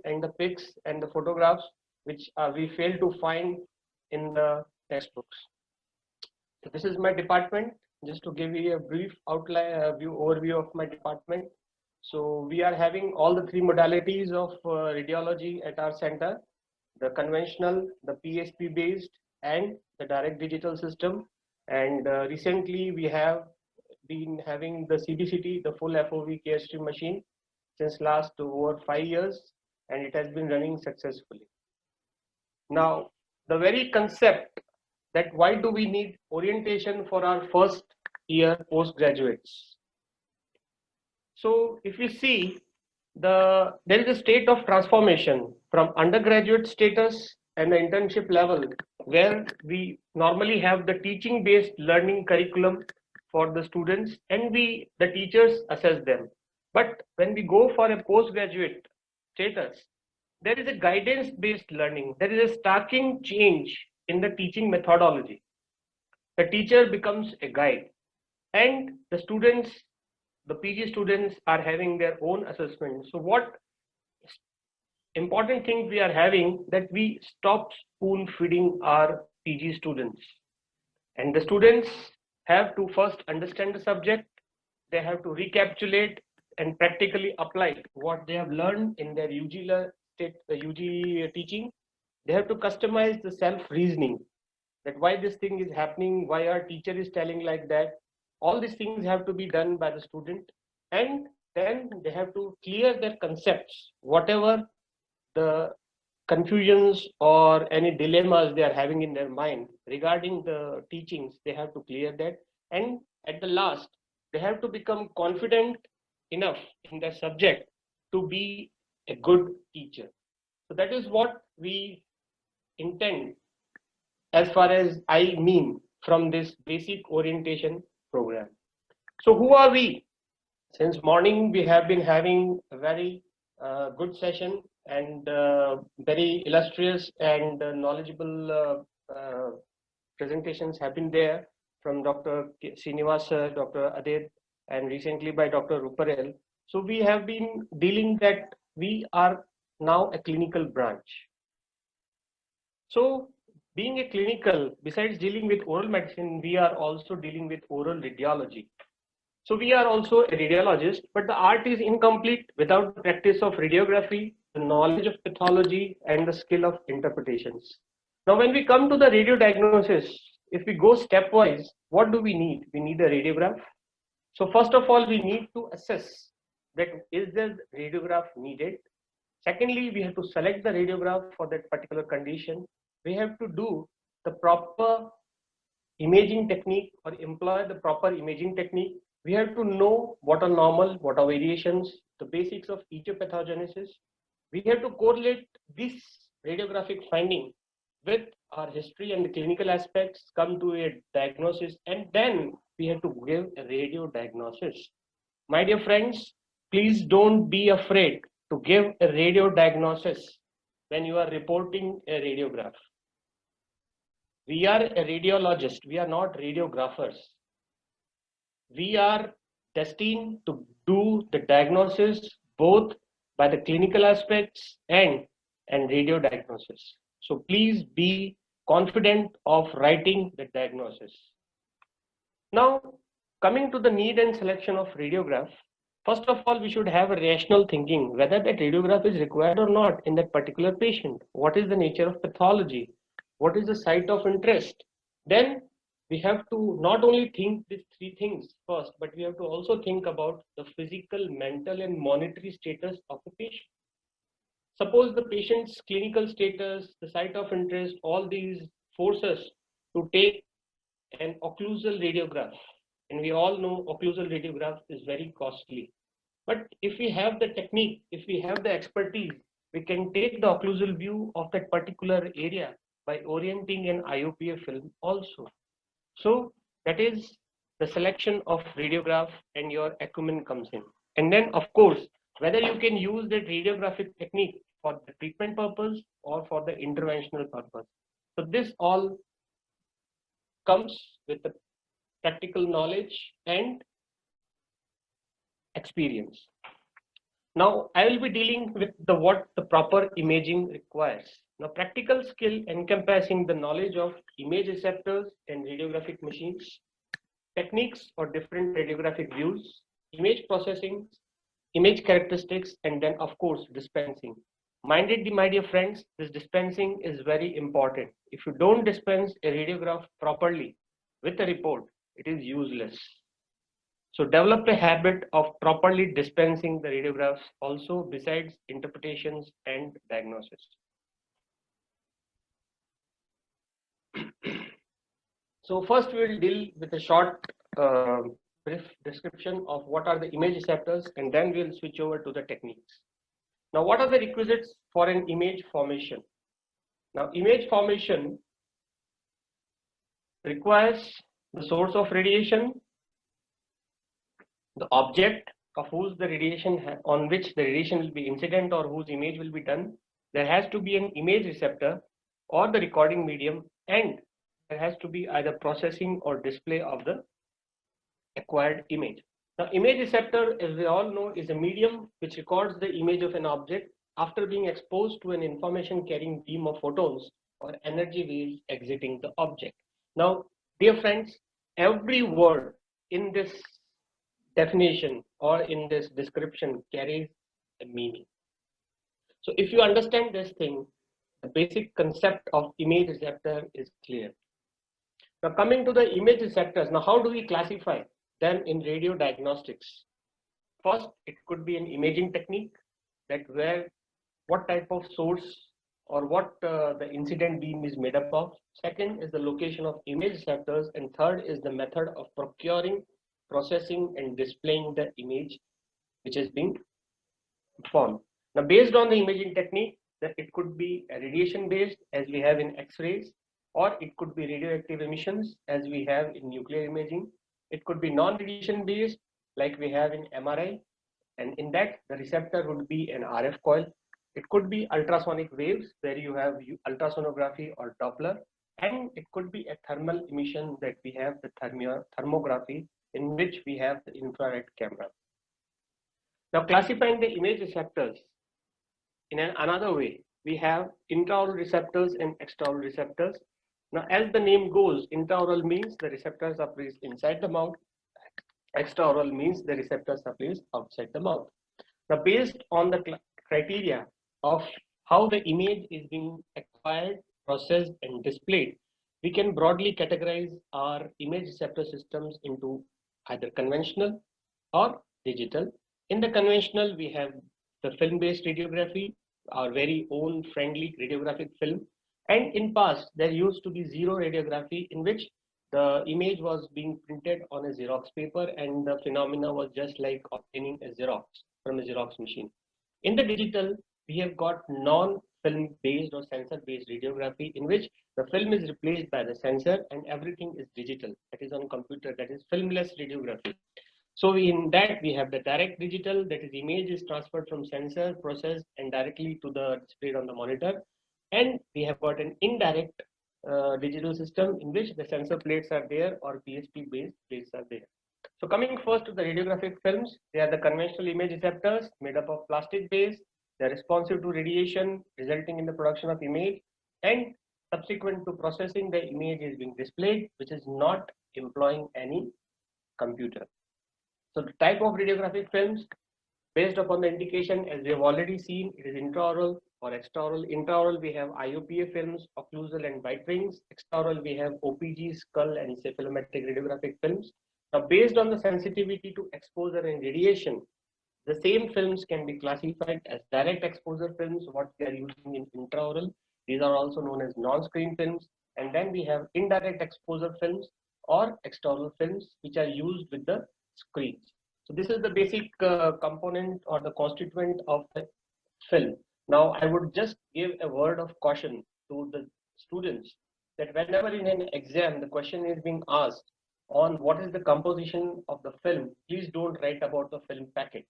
and the pics and the photographs which we fail to find in the textbooks. So this is my department. Just to give you a brief outline, overview of my department. So we are having all the three modalities of radiology at our center: the conventional, the PSP based, and the direct digital system. And recently we have been having the CBCT, the full FOV KST machine, since last over 5 years, and it has been running successfully. Now, the very concept that why do we need orientation for our first year postgraduates? So if you see, there is a state of transformation from undergraduate status and the internship level, where we normally have the teaching based learning curriculum for the students, and the teachers assess them. But when we go for a postgraduate status, there is a guidance based learning. There is a starking change in the teaching methodology. The teacher becomes a guide, and the PG students are having their own assessment. So what important thing we are having, that we stop spoon feeding our PG students, and the students have to first understand the subject. They have to recapitulate and practically apply what they have learned in their UG teaching. They have to customize the self reasoning, that why this thing is happening, why our teacher is telling like that. All these things have to be done by the student, and then they have to clear their concepts, whatever the confusions or any dilemmas they are having in their mind regarding the teachings. They have to clear that, and at the last they have to become confident enough in their subject to be a good teacher. So that is what we intend, as far as I mean, from this basic orientation program. So who are we? Since morning we have been having a very good session, and very illustrious and knowledgeable presentations have been there from Dr. Srinivas, Dr. Adit, and recently by Dr. Ruparel. So we have been dealing that we are now a clinical branch. So being a clinical, besides dealing with oral medicine, we are also dealing with oral radiology. So we are also a radiologist, but the art is incomplete without the practice of radiography, the knowledge of pathology, and the skill of interpretations. Now, when we come to the radio diagnosis, if we go stepwise, what do we need? We need a radiograph. So first of all, we need to assess that is the radiograph needed. Secondly, we have to select the radiograph for that particular condition. We have to do the proper imaging technique or employ the proper imaging technique. We have to know what are normal, what are variations, the basics of etiopathogenesis. We have to correlate this radiographic finding with our history and the clinical aspects, come to a diagnosis, and then we have to give a radio diagnosis. My dear friends, please don't be afraid to give a radio diagnosis when you are reporting a radiograph. We are a radiologist, we are not radiographers. We are destined to do the diagnosis both by the clinical aspects and radio diagnosis. So please be confident of writing the diagnosis. Now, coming to the need and selection of radiograph, first of all, we should have a rational thinking whether that radiograph is required or not in that particular patient. What is the nature of pathology? What is the site of interest? Then we have to not only think these three things first, but we have to also think about the physical, mental, and monetary status of the patient. Suppose the patient's clinical status, the site of interest, all these force us to take an occlusal radiograph. And we all know occlusal radiograph is very costly. But if we have the technique, if we have the expertise, we can take the occlusal view of that particular area by orienting an IOPA film also. So that is the selection of radiograph, and your acumen comes in. And then of course, whether you can use that radiographic technique for the treatment purpose or for the interventional purpose. So this all comes with the practical knowledge and experience. Now I will be dealing with what the proper imaging requires. Now practical skill encompassing the knowledge of image receptors and radiographic machines, techniques or different radiographic views, image processing, image characteristics, and then of course dispensing. Minded, my dear friends, this dispensing is very important. If you don't dispense a radiograph properly with a report, it is useless. So develop a habit of properly dispensing the radiographs also besides interpretations and diagnosis. So first we will deal with a short brief description of what are the image receptors, and then we will switch over to the techniques. Now what are the requisites for an image formation? Now image formation requires the source of radiation, the object of whose the radiation on which the radiation will be incident or whose image will be done. There has to be an image receptor or the recording medium, and there has to be either processing or display of the acquired image. Now image receptor, as we all know, is a medium which records the image of an object after being exposed to an information carrying beam of photons or energy waves exiting the object. Now dear friends, every word in this definition or in this description carries a meaning. So if you understand this thing, the basic concept of image receptor is clear. Now coming to the image receptors, now how do we classify them in radio diagnostics? First, it could be an imaging technique, that where what type of source or what the incident beam is made up of. Second is the location of image receptors, and third is the method of procuring, processing and displaying the image which is being formed. Now based on the imaging technique, that it could be radiation based as we have in X-rays, or it could be radioactive emissions as we have in nuclear imaging. It could be non-radiation based like we have in MRI, and in that the receptor would be an RF coil. It could be ultrasonic waves where you have ultrasonography or Doppler, and it could be a thermal emission that we have the thermography, in which we have the infrared camera. Now classifying the image receptors in another way, we have intraoral receptors and extraoral receptors. Now as the name goes, intraoral means the receptors are placed inside the mouth, extraoral means the receptors are placed outside the mouth. Now based on the criteria of how the image is being acquired, processed and displayed, we can broadly categorize our image receptor systems into either conventional or digital. In the conventional, we have the film-based radiography, our very own friendly radiographic film. And in past, there used to be zero radiography, in which the image was being printed on a Xerox paper, and the phenomena was just like obtaining a Xerox from a Xerox machine. In the digital, we have got non-film based or sensor based radiography, in which the film is replaced by the sensor and everything is digital, that is on computer, that is filmless radiography. So in that we have the direct digital, that is image is transferred from sensor, processed and directly to the displayed on the monitor. And we have got an indirect digital system in which the sensor plates are there or PSP based plates are there. So coming first to the radiographic films, they are the conventional image receptors made up of plastic base. They are responsive to radiation, resulting in the production of image, and subsequent to processing, the image is being displayed, which is not employing any computer. So the type of radiographic films, based upon the indication, as we have already seen, it is intraoral or extraoral. Intraoral, we have IOPA films, occlusal and bite rings. Extraoral, we have OPG, skull and cephalometric radiographic films. Now, based on the sensitivity to exposure and radiation, the same films can be classified as direct exposure films, what we are using in intraoral. These are also known as non-screen films. And then we have indirect exposure films or extraoral films, which are used with the screens. So this is the basic component or the constituent of the film. Now I would just give a word of caution to the students that whenever in an exam the question is being asked on what is the composition of the film, please don't write about the film packet.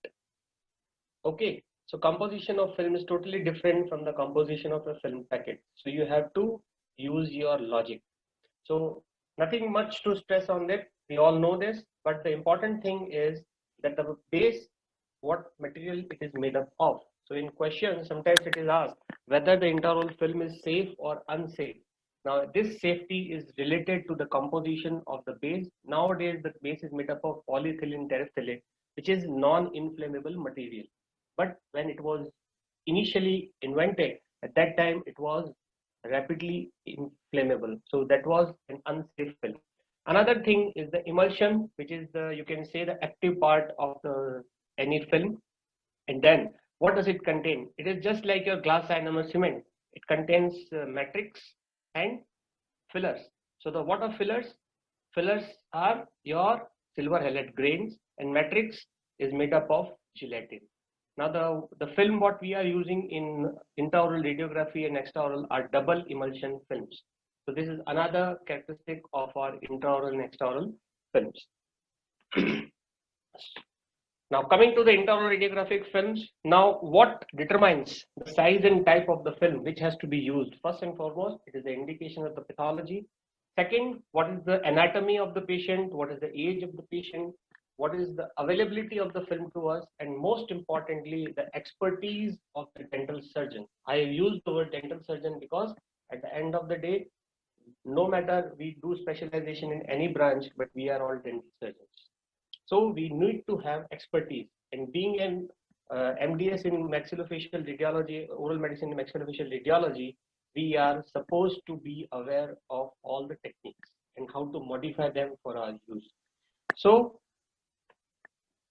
Okay, so composition of film is totally different from the composition of a film packet. So you have to use your logic. So nothing much to stress on that. We all know this, but the important thing is that the base what material it is made up of. So in question, sometimes it is asked whether the intraoral film is safe or unsafe. Now, this safety is related to the composition of the base. Nowadays, the base is made up of polyethylene terephthalate, which is non-inflammable material. But when it was initially invented, at that time, it was rapidly inflammable. So that was an unsafe film. Another thing is the emulsion, which is the, you can say, the active part of the any film. And then what does it contain? It is just like your glass ionomer cement. It contains matrix and fillers. So the what are fillers? Fillers are your silver halide grains, and matrix is made up of gelatin. Now the film what we are using in intraoral radiography and extraoral are double emulsion films. So this is another characteristic of our intraoral and extraoral films. Now coming to the intraoral radiographic films, now what determines the size and type of the film which has to be used? First and foremost, it is the indication of the pathology. Second, what is the anatomy of the patient? What is the age of the patient? What is the availability of the film to us? And most importantly, the expertise of the dental surgeon. I have used the word dental surgeon because at the end of the day, no matter we do specialization in any branch, but we are all dental surgeons. So we need to have expertise. And being an MDS in maxillofacial radiology, oral medicine in maxillofacial radiology, we are supposed to be aware of all the techniques and how to modify them for our use. So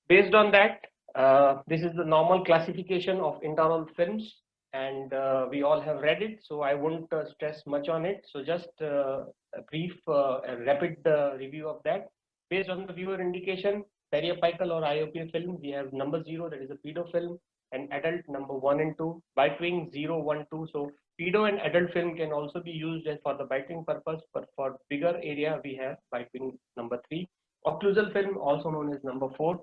based on that, this is the normal classification of intraoral films, and we all have read it, so I won't stress much on it. So just a brief, a rapid review of that. Based on the viewer indication, periapical or IOP film, we have number 0, that is a pedo film, and adult number 1 and 2, bitewing 0, 1, 2. So pedo and adult film can also be used for the bitewing purpose, but for bigger area, we have bitewing number 3. Occlusal film, also known as number 4.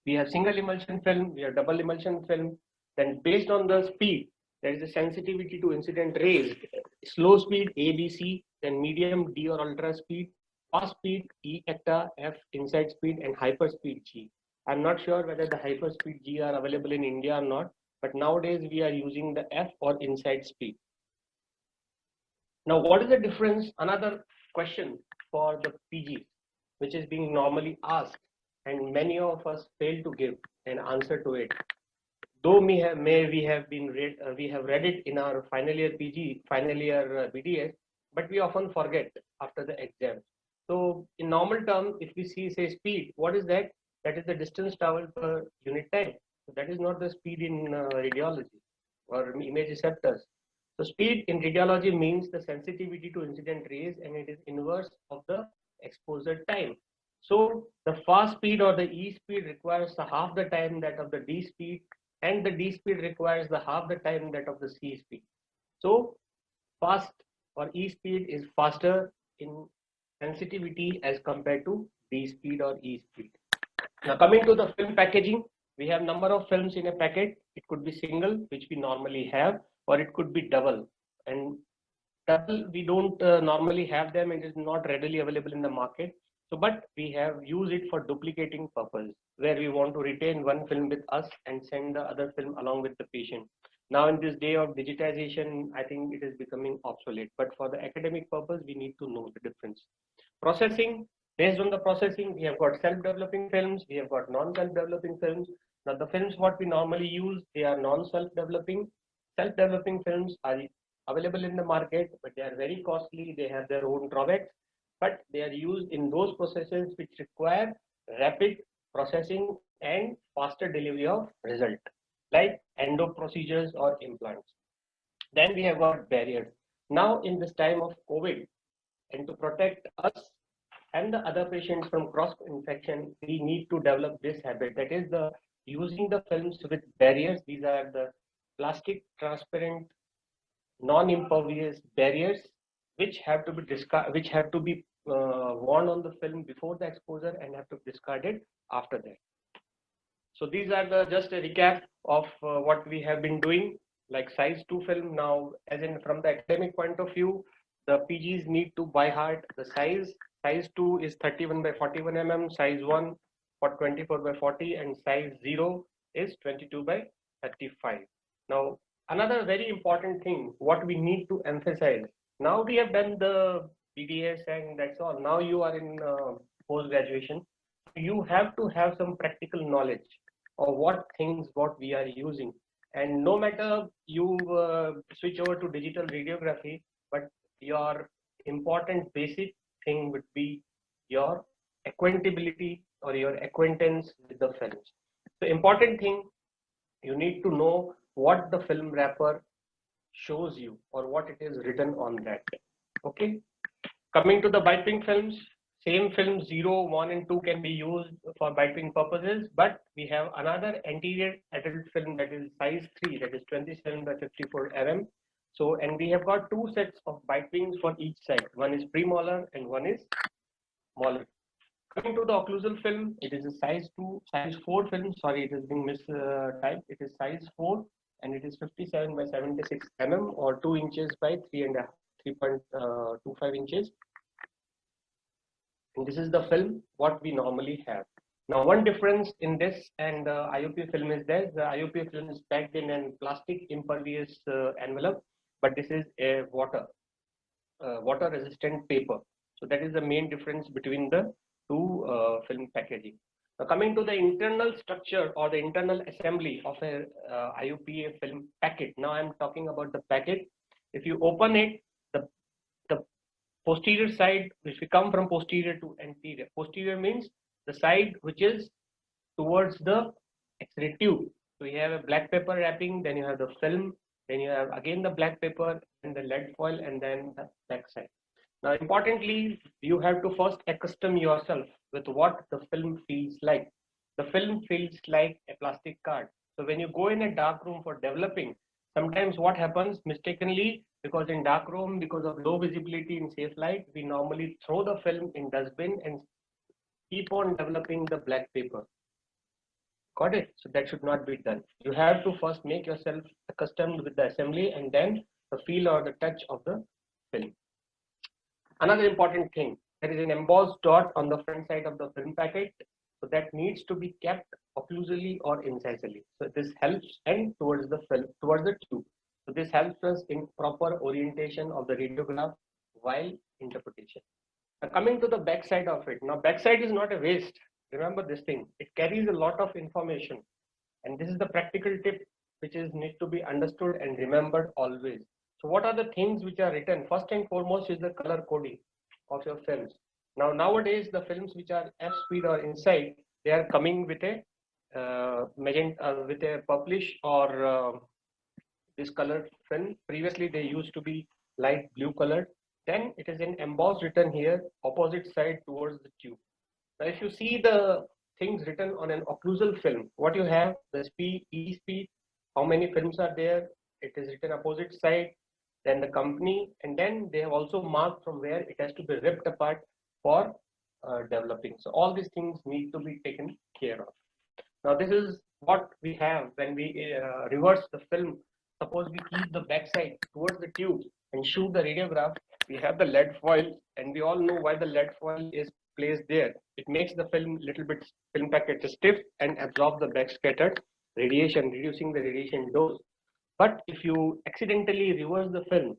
We have single emulsion film, we have double emulsion film. Then based on the speed, there is a sensitivity to incident rays. Slow speed A, B, C, then medium D or ultra speed, fast speed E, ECTA, F, inside speed, and hyper speed G. I'm not sure whether the hyper speed G are available in India or not, but nowadays we are using the F or inside speed. Now, what is the difference? Another question for the PG, which is being normally asked, and many of us fail to give an answer to it. Though we have read it in our final year PG, final year BDS, but we often forget after the exam. So in normal terms, if we see say speed, what is that? That is the distance traveled per unit time. So that is not the speed in radiology or image receptors. So speed in radiology means the sensitivity to incident rays, and it is inverse of the exposure time. So the fast speed or the E speed requires the half the time that of the D speed, and the D speed requires the half the time that of the C speed. So fast or E speed is faster in sensitivity as compared to D speed or E speed. Now coming to the film packaging, we have number of films in a packet. It could be single, which we normally have, or it could be double. And double, we don't normally have them. It is not readily available in the market. So, but we have used it for duplicating purpose, where we want to retain one film with us and send the other film along with the patient. Now, in this day of digitization, I think it is becoming obsolete. But for the academic purpose, we need to know the difference. Processing, based on the processing, we have got self-developing films, we have got non-self-developing films. Now, the films what we normally use, they are non-self-developing. Self-developing films are available in the market, but they are very costly. They have their own drawbacks, but they are used in those processes which require rapid processing and faster delivery of result, like endo procedures or implants. Then we have got barriers. Now, in this time of COVID, and to protect us and the other patients from cross infection, we need to develop this habit. That is the using the films with barriers. These are the plastic, transparent, non-impervious barriers, which have to be worn on the film before the exposure and have to be discarded after that. So these are the just a recap of what we have been doing, like size 2 film. Now, as in from the academic point of view, the PGs need to by heart the size. Size 2 is 31 by 41 mm. Size 1 for 24 by 40 and size 0 is 22 by 35. Now, another very important thing, what we need to emphasize, now we have done the BDS and that's all. Now you are in post-graduation. You have to have some practical knowledge of what we are using. And no matter you switch over to digital radiography, but your important basic thing would be your acquaintability or your acquaintance with the films. The important thing, you need to know what the film wrapper shows you or what it is written on that. Okay. Coming to the Bitewing films, same film 0, 1 and 2 can be used for Bitewing purposes, but we have another anterior adult film that is size 3, that is 27 by 54 mm. So, and we have got two sets of Bitewings for each side. One is premolar and one is molar. Coming to the occlusal film, it is a size 4 film. Sorry, it has been mistyped. It is size 4 and it is 57 by 76 mm or 2 inches by 3.25 inches. And this is the film what we normally have. Now, one difference in this and the IOP film is that the IOP film is packed in a plastic impervious envelope, but this is a water resistant paper. So that is the main difference between the two film packaging. Now, coming to the internal structure or the internal assembly of a IUPA film packet. Now I'm talking about the packet. If you open it, the posterior side, if we come from posterior to anterior, posterior means the side which is towards the X-ray tube. So you have a black paper wrapping, then you have the film, then you have again the black paper and the lead foil, and then the back side. Now, importantly, you have to first accustom yourself with what the film feels like. The film feels like a plastic card. So when you go in a dark room for developing, sometimes what happens mistakenly, because in dark room, because of low visibility in safe light, we normally throw the film in dustbin and keep on developing the black paper. Got it? So that should not be done. You have to first make yourself accustomed with the assembly and then the feel or the touch of the film. Another important thing, there is an embossed dot on the front side of the film packet. So that needs to be kept occlusally or incisally. So this helps and towards the film, towards the tube. So this helps us in proper orientation of the radiograph while interpretation. Now coming to the back side of it. Now back side is not a waste. Remember this thing. It carries a lot of information. And this is the practical tip which is need to be understood and remembered always. So what are the things which are written? First and foremost is the color coding of your films. Now nowadays the films which are f-speed or inside, they are coming with a magenta, with a purplish or this colored film. Previously they used to be light blue colored. Then it is in embossed written here, opposite side towards the tube. Now if you see the things written on an occlusal film, what you have, the speed, E-speed, how many films are there, it is written opposite side, then the company, and then they have also marked from where it has to be ripped apart for developing. So all these things need to be taken care of. Now this is what we have when we reverse the film. Suppose we keep the backside towards the tube and shoot the radiograph, we have the lead foil, and we all know why the lead foil is placed there. It makes the film little bit film packet stiff and absorb the backscattered radiation, reducing the radiation dose. But if you accidentally reverse the film,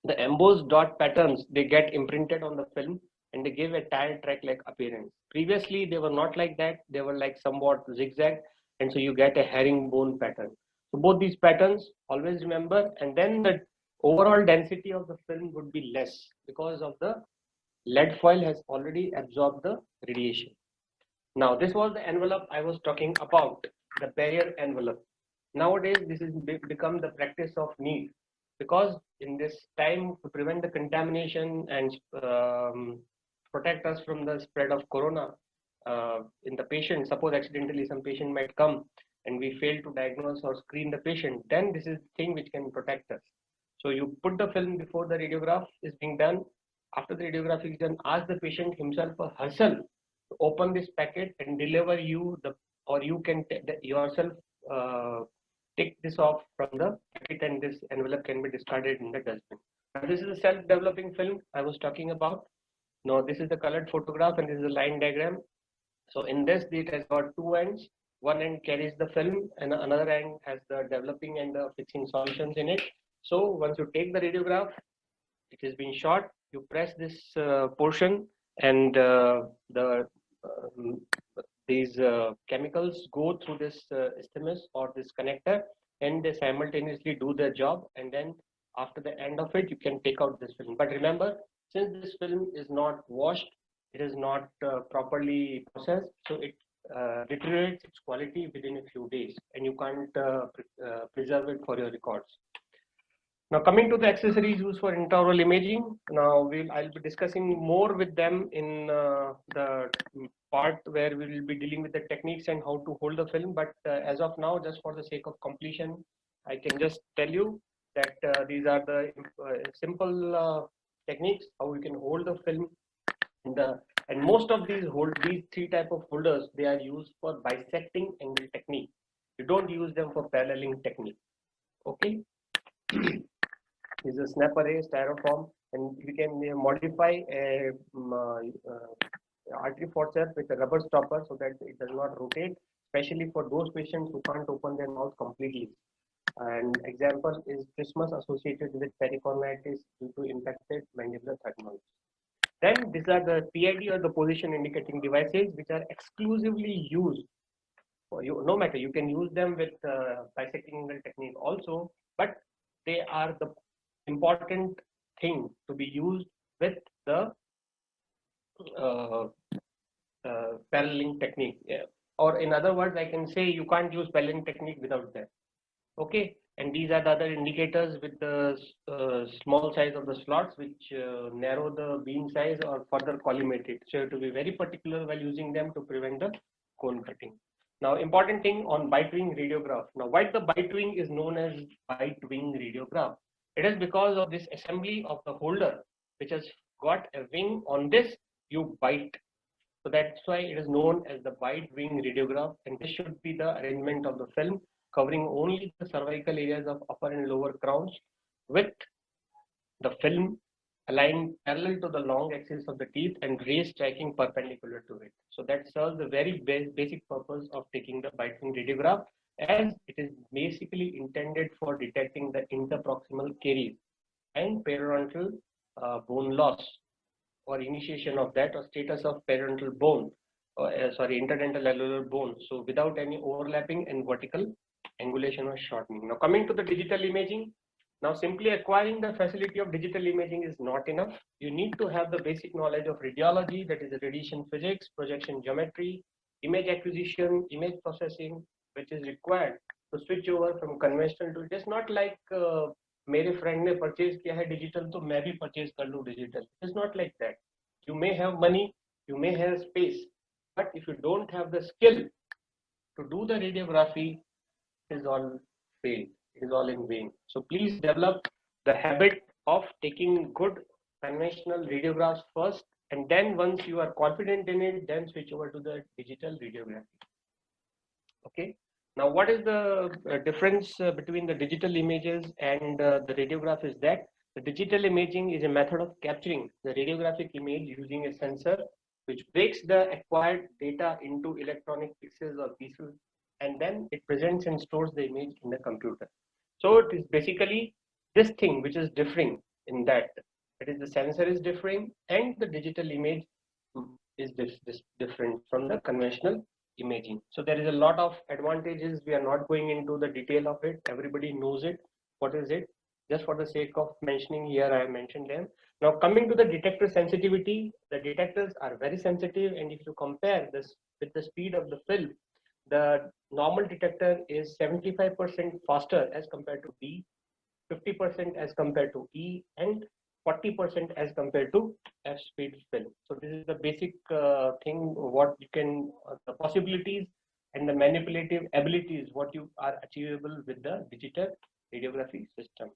the embossed dot patterns, they get imprinted on the film and they give a tire track like appearance. Previously they were not like that, they were like somewhat zigzag, and so you get a herringbone pattern. So both these patterns always remember, and then the overall density of the film would be less because of the lead foil has already absorbed the radiation. Now this was the envelope I was talking about, the barrier envelope. Nowadays this is become the practice of need, because in this time to prevent the contamination and protect us from the spread of corona in the patient. Suppose accidentally some patient might come and we fail to diagnose or screen the patient, then this is the thing which can protect us. So you put the film before the radiograph is being done. After the radiograph is done, ask the patient himself or herself to open this packet and deliver you the, or you can yourself take this off from the packet, and this envelope can be discarded in the dustbin. Now this is a self-developing film I was talking about. Now this is the colored photograph and this is a line diagram. So in this, it has got two ends. One end carries the film and another end has the developing and the fixing solutions in it. So once you take the radiograph, it has been shot, you press this portion and um, these chemicals go through this isthmus or this connector, and they simultaneously do their job, and then after the end of it you can take out this film. But remember, since this film is not washed, it is not properly processed, so it deteriorates its quality within a few days, and you can't preserve it for your records. Now, coming to the accessories used for intraoral imaging, now I'll be discussing more with them in the part where we will be dealing with the techniques and how to hold the film. But as of now, just for the sake of completion, I can just tell you that these are the simple techniques how we can hold the film. And most of these three type of holders, they are used for bisecting angle technique. You don't use them for paralleling technique. Okay. Is a snap array styrofoam, and we can modify a artery forceps with a rubber stopper so that it does not rotate, especially for those patients who can't open their mouth completely. And example is trismus associated with pericornitis due to infected mandibular threadmouth. Then these are the PID or the position indicating devices, which are exclusively used for you. No matter, you can use them with bisecting angle technique also, but they are the important thing to be used with the uh, paralleling technique. Yeah. Or in other words, I can say you can't use paralleling technique without that. Okay, and these are the other indicators with the small size of the slots, which narrow the beam size or further collimate it. So you have to be very particular while using them to prevent the cone cutting. Now, important thing on bite wing radiograph. Now, why the bite wing is known as bite wing radiograph? It is because of this assembly of the holder, which has got a wing on this, you bite. So that's why it is known as the bite wing radiograph, and this should be the arrangement of the film, covering only the cervical areas of upper and lower crowns, with the film aligned parallel to the long axis of the teeth and rays striking perpendicular to it. So that serves the very basic purpose of taking the bite wing radiograph, as it is basically intended for detecting the interproximal caries and periodontal bone loss, or initiation of that, or status of periodontal bone, or interdental alveolar bone. So without any overlapping and vertical angulation or shortening. Now coming to the digital imaging. Now simply acquiring the facility of digital imaging is not enough. You need to have the basic knowledge of radiology, that is the radiation physics, projection geometry, image acquisition, image processing, which is required to switch over from conventional to, just not like मेरे friend ने purchase किया है digital तो मैं भी purchase कर लूं digital. It's not like that. You may have money, you may have space, but if you don't have the skill to do the radiography, it is all failed. It is all in vain. So please develop the habit of taking good conventional radiographs first, and then once you are confident in it, then switch over to the digital radiography. Okay. Now, what is the difference between the digital images and the radiograph is that the digital imaging is a method of capturing the radiographic image using a sensor which breaks the acquired data into electronic pixels or pieces, and then it presents and stores the image in the computer. So it is basically this thing which is differing in that. It is the sensor is differing and the digital image is different from the conventional imaging. So there is a lot of advantages. We are not going into the detail of it. Everybody knows it. What is it? Just for the sake of mentioning here, I mentioned them. Now coming to the detector sensitivity, the detectors are very sensitive, and if you compare this with the speed of the film, the normal detector is 75% faster as compared to D, 50% as compared to E, and 40% as compared to F speed film. So this is the basic thing, what you can, the possibilities and the manipulative abilities, what you are achievable with the digital radiography system.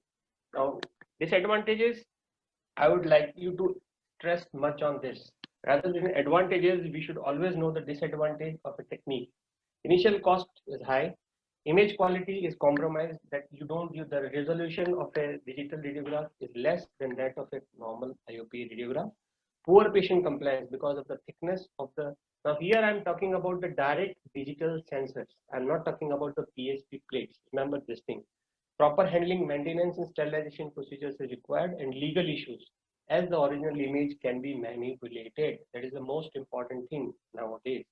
Now, disadvantages, I would like you to stress much on this. Rather than advantages, we should always know the disadvantage of a technique. Initial cost is high. Image quality is compromised, that you don't use the resolution of a digital radiograph is less than that of a normal IOP radiograph. Poor patient compliance because of the thickness of the Now here I'm talking about the direct digital sensors. I'm not talking about the PSP plates. Remember this thing. Proper handling, maintenance and sterilization procedures is required, and legal issues as the original image can be manipulated. That is the most important thing nowadays.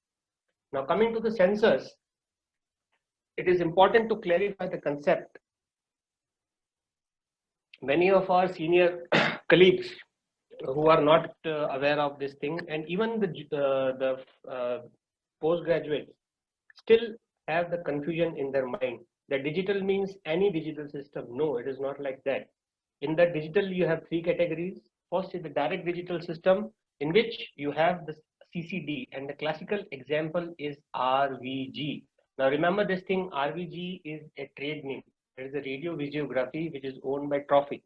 Now coming to the sensors, it is important to clarify the concept. Many of our senior colleagues who are not aware of this thing, and even the postgraduates still have the confusion in their mind that digital means any digital system. No, it is not like that. In the digital, you have three categories. First is the direct digital system, in which you have the CCD, and the classical example is RVG. Now remember this thing, RVG is a trade name. It is a radio visiography which is owned by Trophy.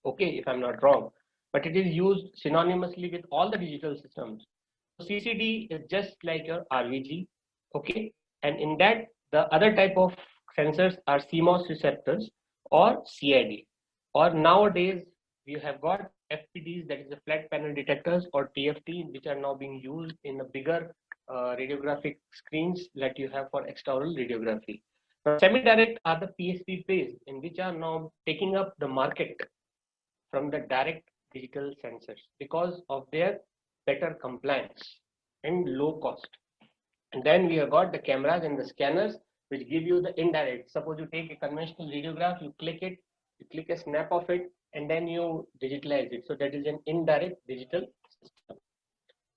Okay, if I'm not wrong, but it is used synonymously with all the digital systems. CCD is just like your RVG, okay, and in that the other type of sensors are CMOS receptors or CID, or nowadays we have got FPDs, that is the flat panel detectors, or TFT, which are now being used in the bigger radiographic screens that you have for extraoral radiography. Now, semi-direct are the PSP based, in which are now taking up the market from the direct digital sensors because of their better compliance and low cost. And then we have got the cameras and the scanners which give you the indirect. Suppose you take a conventional radiograph, you click it, you click a snap of it, and then you digitalize it. So that is an indirect digital system.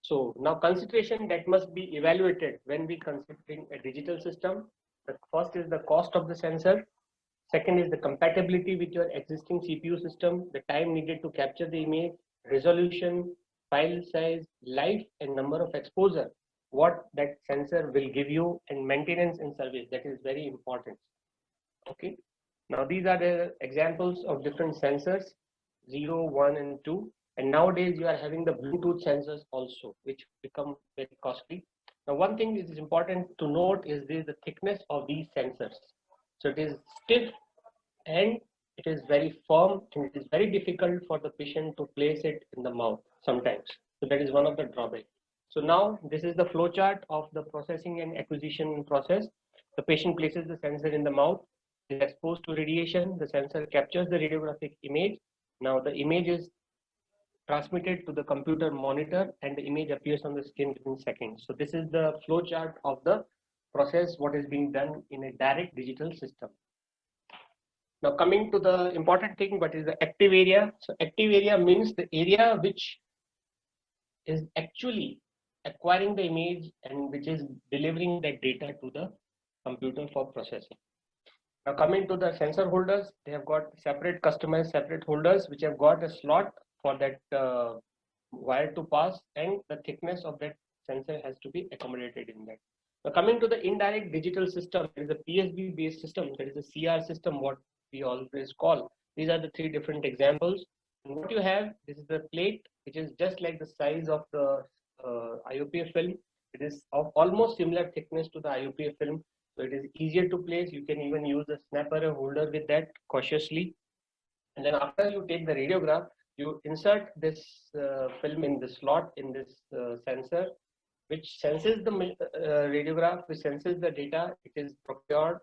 So now consideration that must be evaluated when we considering a digital system. The first is the cost of the sensor. Second is the compatibility with your existing CPU system, the time needed to capture the image, resolution, file size, life, and number of exposure, what that sensor will give you, and maintenance and service. That is very important. Okay. Now these are the examples of different sensors, 0, 1, and 2. And nowadays you are having the Bluetooth sensors also, which become very costly. Now one thing is important to note is the thickness of these sensors. So it is stiff and it is very firm, and it is very difficult for the patient to place it in the mouth sometimes. So that is one of the drawbacks. So now this is the flow chart of the processing and acquisition process. The patient places the sensor in the mouth, is exposed to radiation, the sensor captures the radiographic image. Now the image is transmitted to the computer monitor and the image appears on the screen within seconds. So this is the flow chart of the process, what is being done in a direct digital system. Now coming to the important thing, what is the active area? So active area means the area which is actually acquiring the image and which is delivering that data to the computer for processing. Now coming to the sensor holders, they have got separate customized separate holders which have got a slot for that wire to pass, and the thickness of that sensor has to be accommodated in that. Now coming to the indirect digital system, there is a PSB based system, that is a CR system, what we always call. These are the three different examples. And what you have, this is the plate, which is just like the size of the IOPA film. It is of almost similar thickness to the IOPA film, so it is easier to place. You can even use a snap array holder with that cautiously. And then after you take the radiograph, you insert this film in the slot in this sensor, which senses the radiograph, which senses the data. It is procured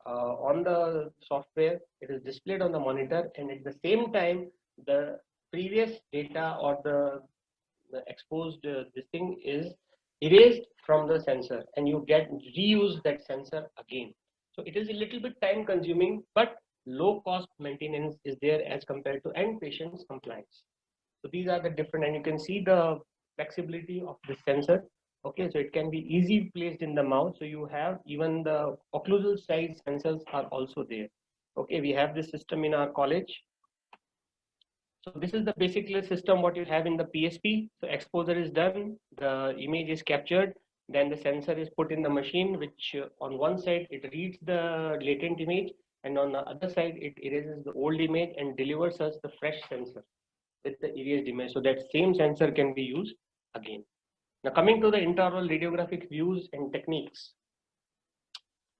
on the software, it is displayed on the monitor, and at the same time the previous data or the exposed this thing is erased from the sensor, and you get reuse that sensor again. So it is a little bit time consuming, but low cost maintenance is there as compared to end patient's compliance. So these are the different, and you can see the flexibility of the sensor. Okay, so it can be easy placed in the mouth. So you have even the occlusal size sensors are also there. Okay, we have this system in our college. So this is the basic system what you have in the PSP. So exposure is done, the image is captured, then the sensor is put in the machine, which on one side it reads the latent image, and on the other side it erases the old image and delivers us the fresh sensor with the erased image. So that same sensor can be used again. Now coming to the intraoral radiographic views and techniques.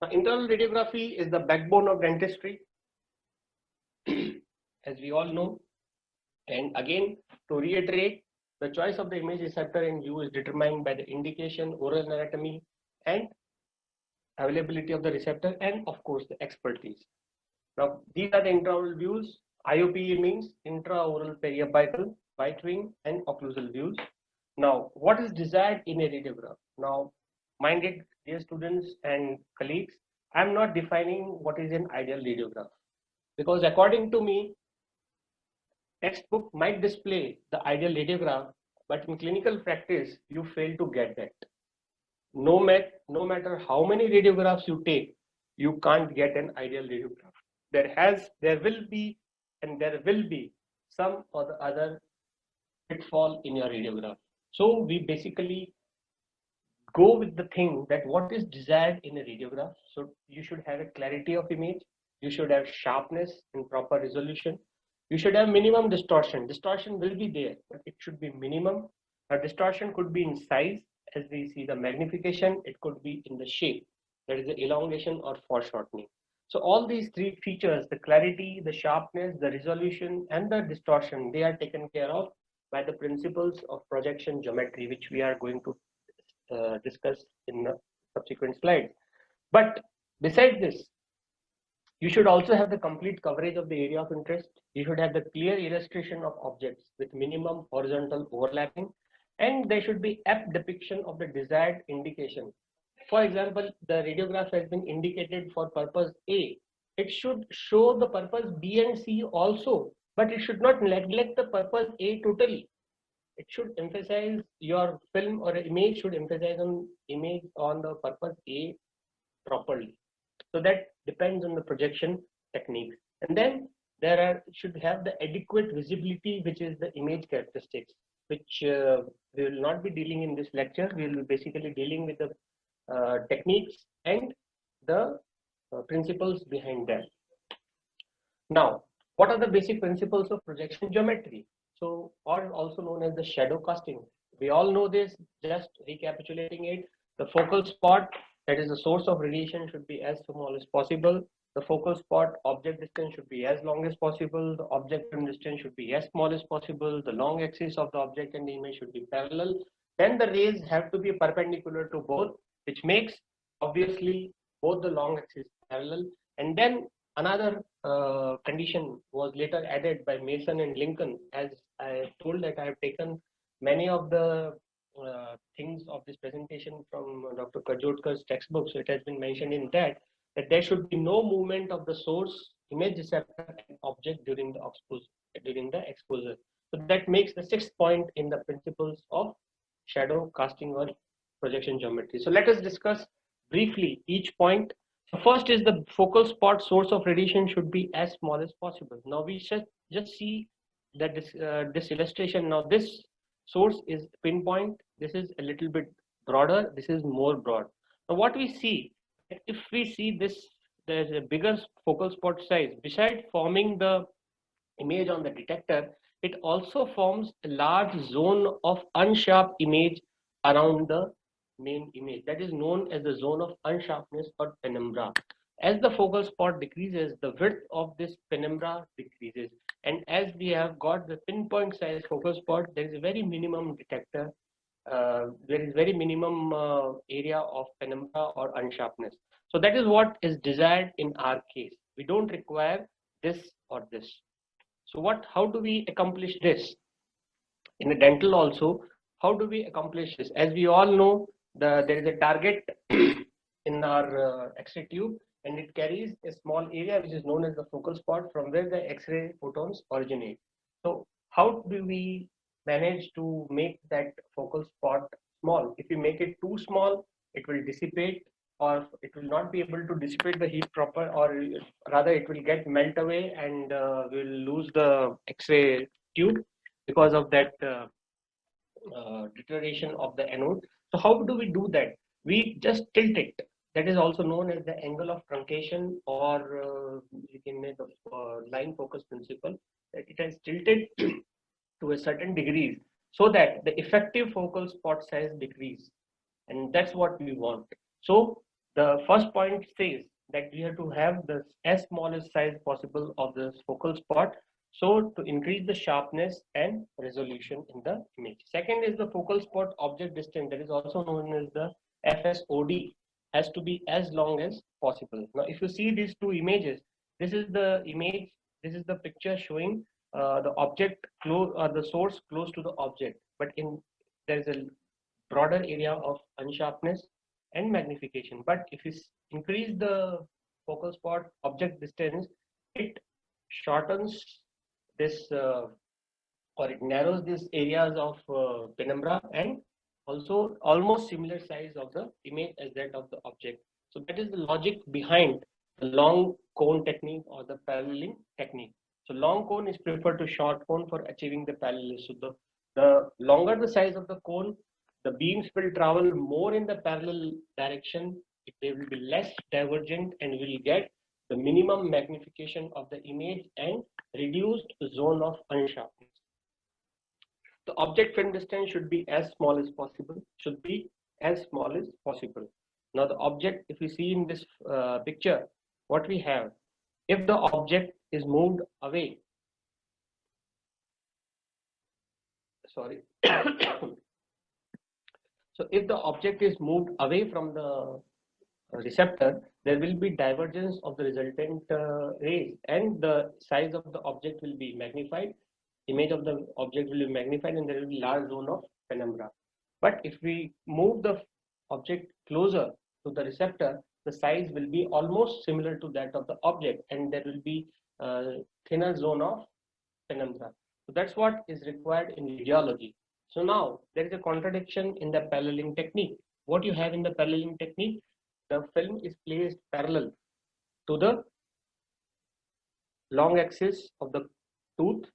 Now intraoral radiography is the backbone of dentistry, as we all know. And again, to reiterate, The choice of the image receptor in view is determined by the indication, oral anatomy, and availability of the receptor, and of course the expertise. Now, these are the intraoral views. IOPE means intraoral periapical, bite wing, and occlusal views. Now, what is desired in a radiograph? Now, minded dear students and colleagues, I am not defining what is an ideal radiograph, because according to me, textbook might display the ideal radiograph, but in clinical practice, you fail to get that. No matter how many radiographs you take, you can't get an ideal radiograph. There will be some or the other pitfall in your radiograph. So we basically go with the thing that what is desired in a radiograph. So you should have a clarity of image, you should have sharpness and proper resolution, you should have minimum distortion. Distortion will be there, but it should be minimum. A distortion could be in size, as we see the magnification, it could be in the shape, that is the elongation or foreshortening. So all these three features, the clarity, the sharpness, the resolution, and the distortion, they are taken care of by the principles of projection geometry, which we are going to discuss in the subsequent slides. But besides this, you should also have the complete coverage of the area of interest. You should have the clear illustration of objects with minimum horizontal overlapping, and there should be apt depiction of the desired indication. For example, the radiograph has been indicated for purpose A. It should show the purpose B and C also, but it should not neglect the purpose A totally. It should emphasize, your film or image should emphasize on image on the purpose A properly. So that depends on the projection techniques. And then should have the adequate visibility, which is the image characteristics, which we will not be dealing in this lecture. We will be basically dealing with the techniques and the principles behind them. Now, what are the basic principles of projection geometry? So, or also known as the shadow casting. We all know this, just recapitulating it. The focal spot, that is the source of radiation, should be as small as possible. The focal spot object distance should be as long as possible. The object film distance should be as small as possible. The long axis of the object and the image should be parallel. Then the rays have to be perpendicular to both, which makes obviously both the long axis parallel. And then another condition was later added by Mason and Lincoln, as I told that I have taken many of the things of this presentation from Dr. Kajotkar's textbook. So it has been mentioned in that there should be no movement of the source, image receptor, and object during the exposure. So that makes the sixth point in the principles of shadow casting or projection geometry. So let us discuss briefly each point. So first is the focal spot source of radiation should be as small as possible. Now we should just see that this illustration. Now this source is pinpoint. This is a little bit broader. This is more broad. Now what we see, if we see this, there's a bigger focal spot size. Besides forming the image on the detector, it also forms a large zone of unsharp image around the main image. That is known as the zone of unsharpness or penumbra. As the focal spot decreases, the width of this penumbra decreases. And as we have got the pinpoint size focal spot, there is a very minimum detector. There is very minimum area of penumbra or unsharpness. So that is what is desired in our case. We don't require this or this. So how do we accomplish this? In the dental also, how do we accomplish this? As we all know, there is a target in our X-ray tube, and it carries a small area which is known as the focal spot, from where the X-ray photons originate. So how do we manage to make that focal spot small? If you make it too small, it will dissipate, or it will not be able to dissipate the heat proper, or rather it will get melt away, and we'll lose the X-ray tube because of that deterioration of the anode. So how do we do that? We just tilt it. That is also known as the angle of truncation, or you can make a line focus principle. That it has tilted to a certain degree so that the effective focal spot size decrease, and that's what we want. So the first point says that we have to have the as small as size possible of the focal spot, So to increase the sharpness and resolution in the image. Second is the focal spot object distance, that is also known as the FSOD, has to be as long as possible. Now, if you see these two images, this is the image, this is the picture showing the object close or the source close to the object, but in there is a broader area of unsharpness and magnification. But if you increase the focal spot object distance, it shortens this or it narrows these areas of penumbra and also almost similar size of the image as that of the object. So that is the logic behind the long cone technique or the paralleling technique. So long cone is preferred to short cone for achieving the parallelism. So the longer the size of the cone, the beams will travel more in the parallel direction. They will be less divergent and will get the minimum magnification of the image and reduced zone of unsharpness. The object film distance should be as small as possible, Now the object, if we see in this picture, what we have, if the object is moved away, sorry, so if the object is moved away from the receptor, there will be divergence of the resultant rays and the size of the object will be magnified, image of the object will be magnified and there will be large zone of penumbra. But if we move the object closer to the receptor, the size will be almost similar to that of the object and there will be thinner zone of penumbra. So that's what is required in radiology. So now there is a contradiction in the paralleling technique. What you have in the paralleling technique, the film is placed parallel to the long axis of the tooth,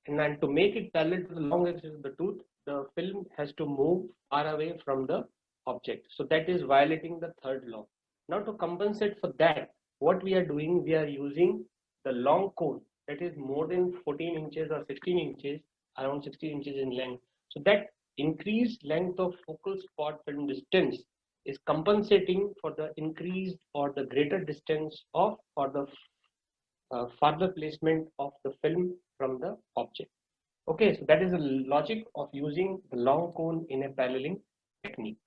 and then to make it parallel to the long axis of the tooth, the film has to move far away from the object. So that is violating the third law. Now to compensate for that, what we are doing, we are using the long cone that is more than 14 inches or 16 inches, around 16 inches in length. So that increased length of focal spot film distance is compensating for the increased or the greater distance of or the further placement of the film from the object. Okay, so that is the logic of using the long cone in a paralleling technique.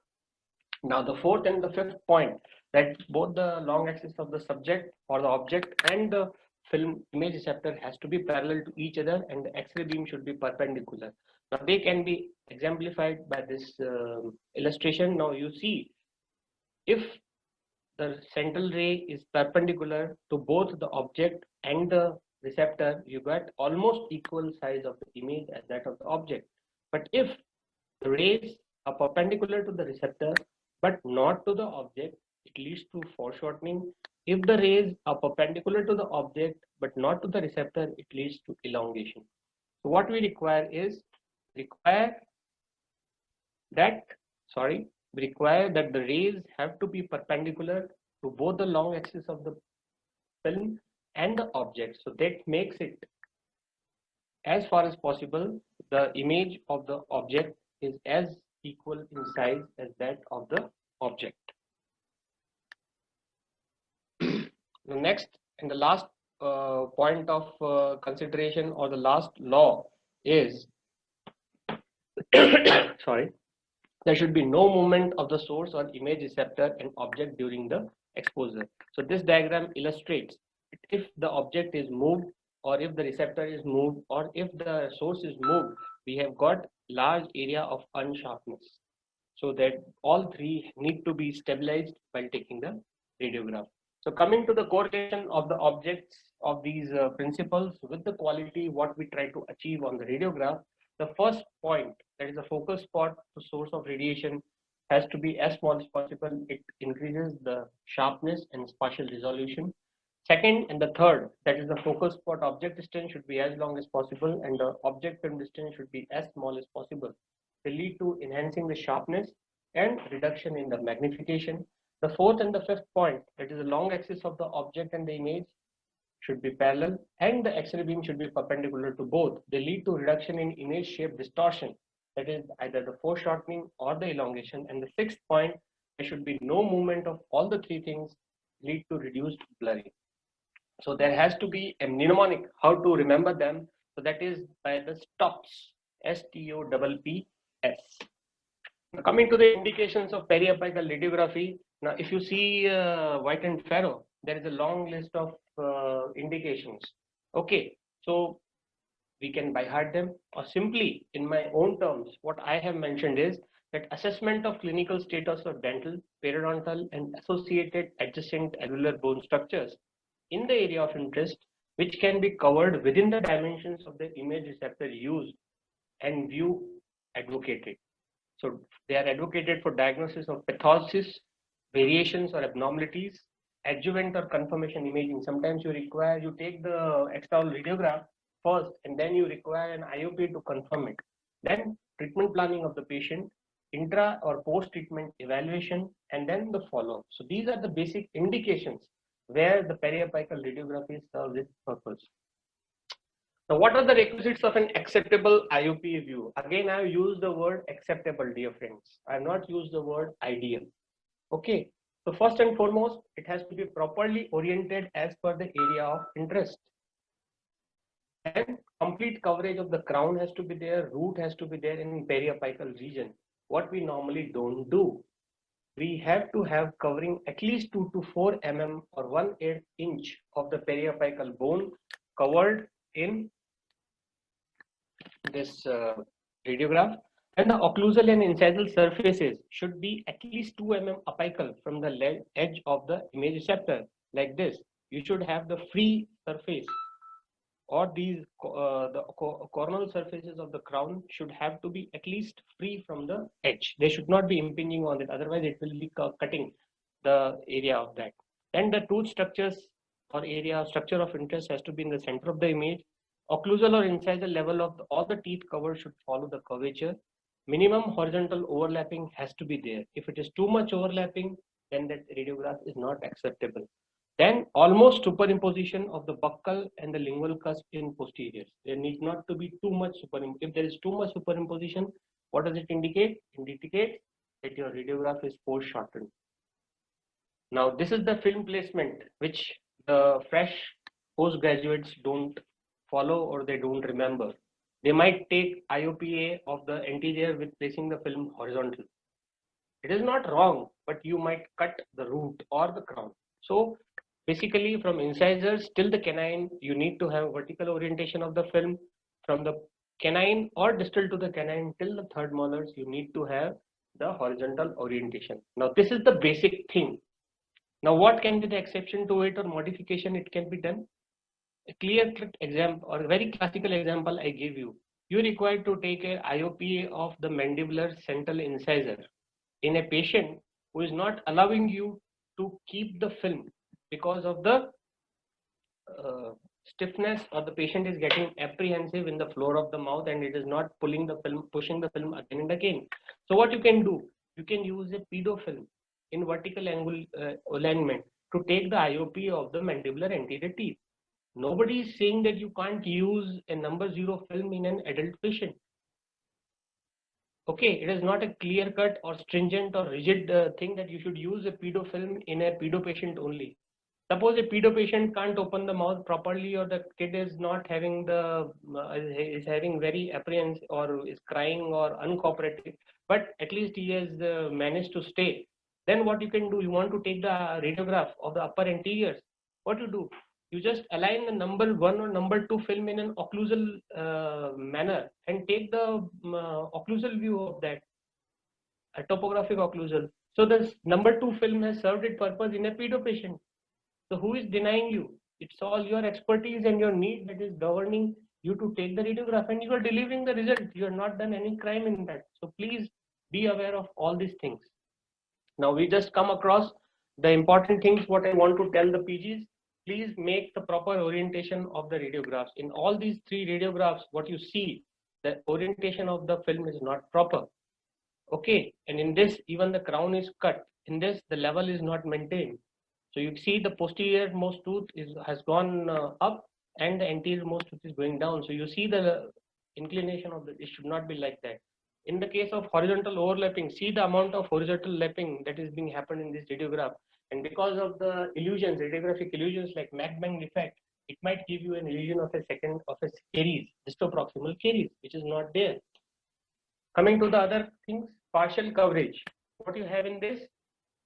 Now the fourth and the fifth point, that both the long axis of the subject or the object and the film image receptor has to be parallel to each other and the X-ray beam should be perpendicular. Now they can be exemplified by this illustration. Now you see, if the central ray is perpendicular to both the object and the receptor, you get almost equal size of the image as that of the object. But if the rays are perpendicular to the receptor but not to the object, it leads to foreshortening. If the rays are perpendicular to the object but not to the receptor, it leads to elongation. So what we require is we require that the rays have to be perpendicular to both the long axis of the film and the object. So that makes it, as far as possible, the image of the object is as equal in size as that of the object. The next and the last point of consideration, or the last law, is sorry, there should be no movement of the source or image receptor and object during the exposure. So this diagram illustrates if the object is moved or if the receptor is moved or if the source is moved, we have got large area of unsharpness. So that all three need to be stabilized while taking the radiograph. So coming to the correlation of the objects of these principles with the quality, what we try to achieve on the radiograph, the first point, that is the focus spot to source of radiation, has to be as small as possible. It increases the sharpness and spatial resolution. Second and the third, that is the focus spot object distance, should be as long as possible and the object film distance should be as small as possible. They lead to enhancing the sharpness and reduction in the magnification. The fourth and the fifth point, that is the long axis of the object and the image, should be parallel and the X-ray beam should be perpendicular to both. They lead to reduction in image shape distortion, that is either the foreshortening or the elongation. And the sixth point, there should be no movement of all the three things, lead to reduced blurring. So there has to be a mnemonic how to remember them. So that is by the STOPS, STOPPS. Now coming to the indications of periapical radiography. Now if you see White and Farrow, there is a long list of indications. Okay, so we can by heart them, or simply in my own terms, what I have mentioned is that assessment of clinical status of dental, periodontal, and associated adjacent alveolar bone structures in the area of interest, which can be covered within the dimensions of the image receptor used and view advocated. So they are advocated for diagnosis of pathosis, variations or abnormalities, adjuvant or confirmation imaging. Sometimes you take the external radiograph first and then you require an IOP to confirm it. Then treatment planning of the patient, intra or post treatment evaluation, and then the follow-up. So these are the basic indications where the periapical radiography serves its purpose. Now, what are the requisites of an acceptable IOP view? Again, I have used the word acceptable, dear friends. I have not used the word ideal. Okay. So first and foremost, it has to be properly oriented as per the area of interest. And complete coverage of the crown has to be there, root has to be there in periapical region. What we normally don't do. We have to have covering at least 2 to 4 mm or 1/8 inch of the periapical bone covered in this radiograph, and the occlusal and incisal surfaces should be at least 2 mm apical from the edge of the image receptor, like this. You should have the free surface, or these the coronal surfaces of the crown should have to be at least free from the edge. They should not be impinging on it, otherwise it will be cutting the area of that. Then the tooth structures or area structure of interest has to be in the center of the image. Occlusal or incisal level of all the teeth cover should follow the curvature. Minimum horizontal overlapping has to be there. If it is too much overlapping, then that radiograph is not acceptable. Then almost superimposition of the buccal and the lingual cusp in posteriors. There need not to be too much superimposition. If there is too much superimposition, what does it indicate? It indicates that your radiograph is foreshortened. Now this is the film placement which the fresh postgraduates don't follow or they don't remember. They might take IOPA of the anterior with placing the film horizontal. It is not wrong, but you might cut the root or the crown. So basically from incisors till the canine, you need to have vertical orientation of the film. From the canine or distal to the canine till the third molars, you need to have the horizontal orientation. Now this is the basic thing. Now what can be the exception to it or modification it can be done? A clear-cut example or a very classical example I gave you. You require to take a IOPA of the mandibular central incisor in a patient who is not allowing you to keep the film because of the stiffness, or the patient is getting apprehensive in the floor of the mouth and it is not pushing the film again and again. So what you can do, you can use a pedo film in vertical angle alignment to take the IOP of the mandibular anterior teeth. Nobody is saying that you can't use a number 0 film in an adult patient. Okay, it is not a clear cut or stringent or rigid thing that you should use a pedo film in a pedo patient only. Suppose a pedo patient can't open the mouth properly, or the kid is not having is having very apprehensive or is crying or uncooperative, but at least he has managed to stay. Then what you can do, you want to take the radiograph of the upper anteriors. What you do? You just align the number 1 or number 2 film in an occlusal manner and take the occlusal view of that, a topographic occlusal. So the number 2 film has served its purpose in a pedo patient. So who is denying you? It's all your expertise and your need that is governing you to take the radiograph, and you are delivering the result. You have not done any crime in that. So please be aware of all these things. Now we just come across the important things what I want to tell the PGs. Please make the proper orientation of the radiographs. In all these 3 radiographs, what you see, the orientation of the film is not proper. Okay, and in this, even the crown is cut. In this, the level is not maintained. So you see the posterior most tooth has gone up and the anterior most tooth is going down. So you see the inclination of it should not be like that. In the case of horizontal overlapping, see the amount of horizontal lapping that is being happened in this radiograph. And because of the illusions, radiographic illusions like Mach-Bang effect, it might give you an illusion of a second of a caries, distoproximal caries, which is not there. Coming to the other things, partial coverage. What you have in this,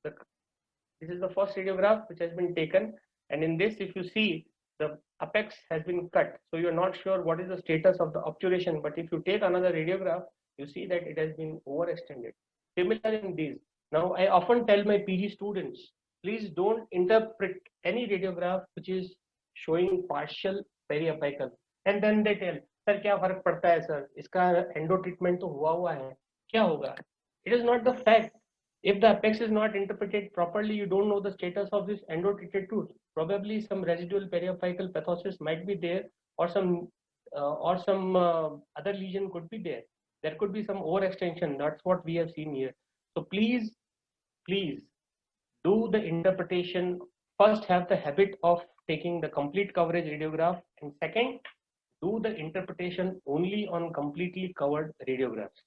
this is the first radiograph which has been taken, and in this, if you see, the apex has been cut, so you're not sure what is the status of the obturation. But if you take another radiograph, you see that it has been overextended. Similar in these. Now, I often tell my PG students, please don't interpret any radiograph which is showing partial periapical, and then they tell, sir क्या फर्क पड़ता है sir, इसका endo treatment तो हुआ है, क्या होगा? It is not the fact. If the apex is not interpreted properly, you don't know the status of this endo-treated tooth. Probably some residual periapical pathosis might be there, or some other lesion could be there. There could be some overextension. That's what we have seen here. So please do the interpretation. First, have the habit of taking the complete coverage radiograph, and second, do the interpretation only on completely covered radiographs.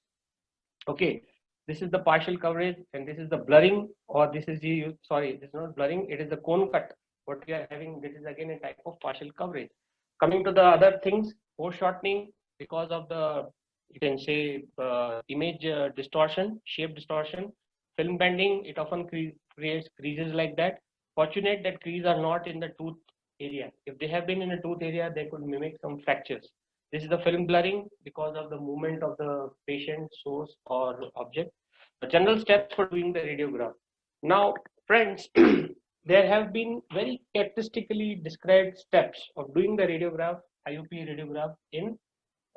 Okay. This is the partial coverage, and this is the blurring, or this is the, sorry, this is not blurring, it is the cone cut. What we are having, this is again a type of partial coverage. Coming to the other things, foreshortening, because of the, you can say, image distortion, shape distortion, film bending, it often creates creases like that. Fortunate that creases are not in the tooth area. If they have been in a tooth area, they could mimic some fractures. This is the film blurring because of the movement of the patient, source, or object. The general steps for doing the radiograph. Now, friends, there have been very characteristically described steps of doing the radiograph, IOP radiograph in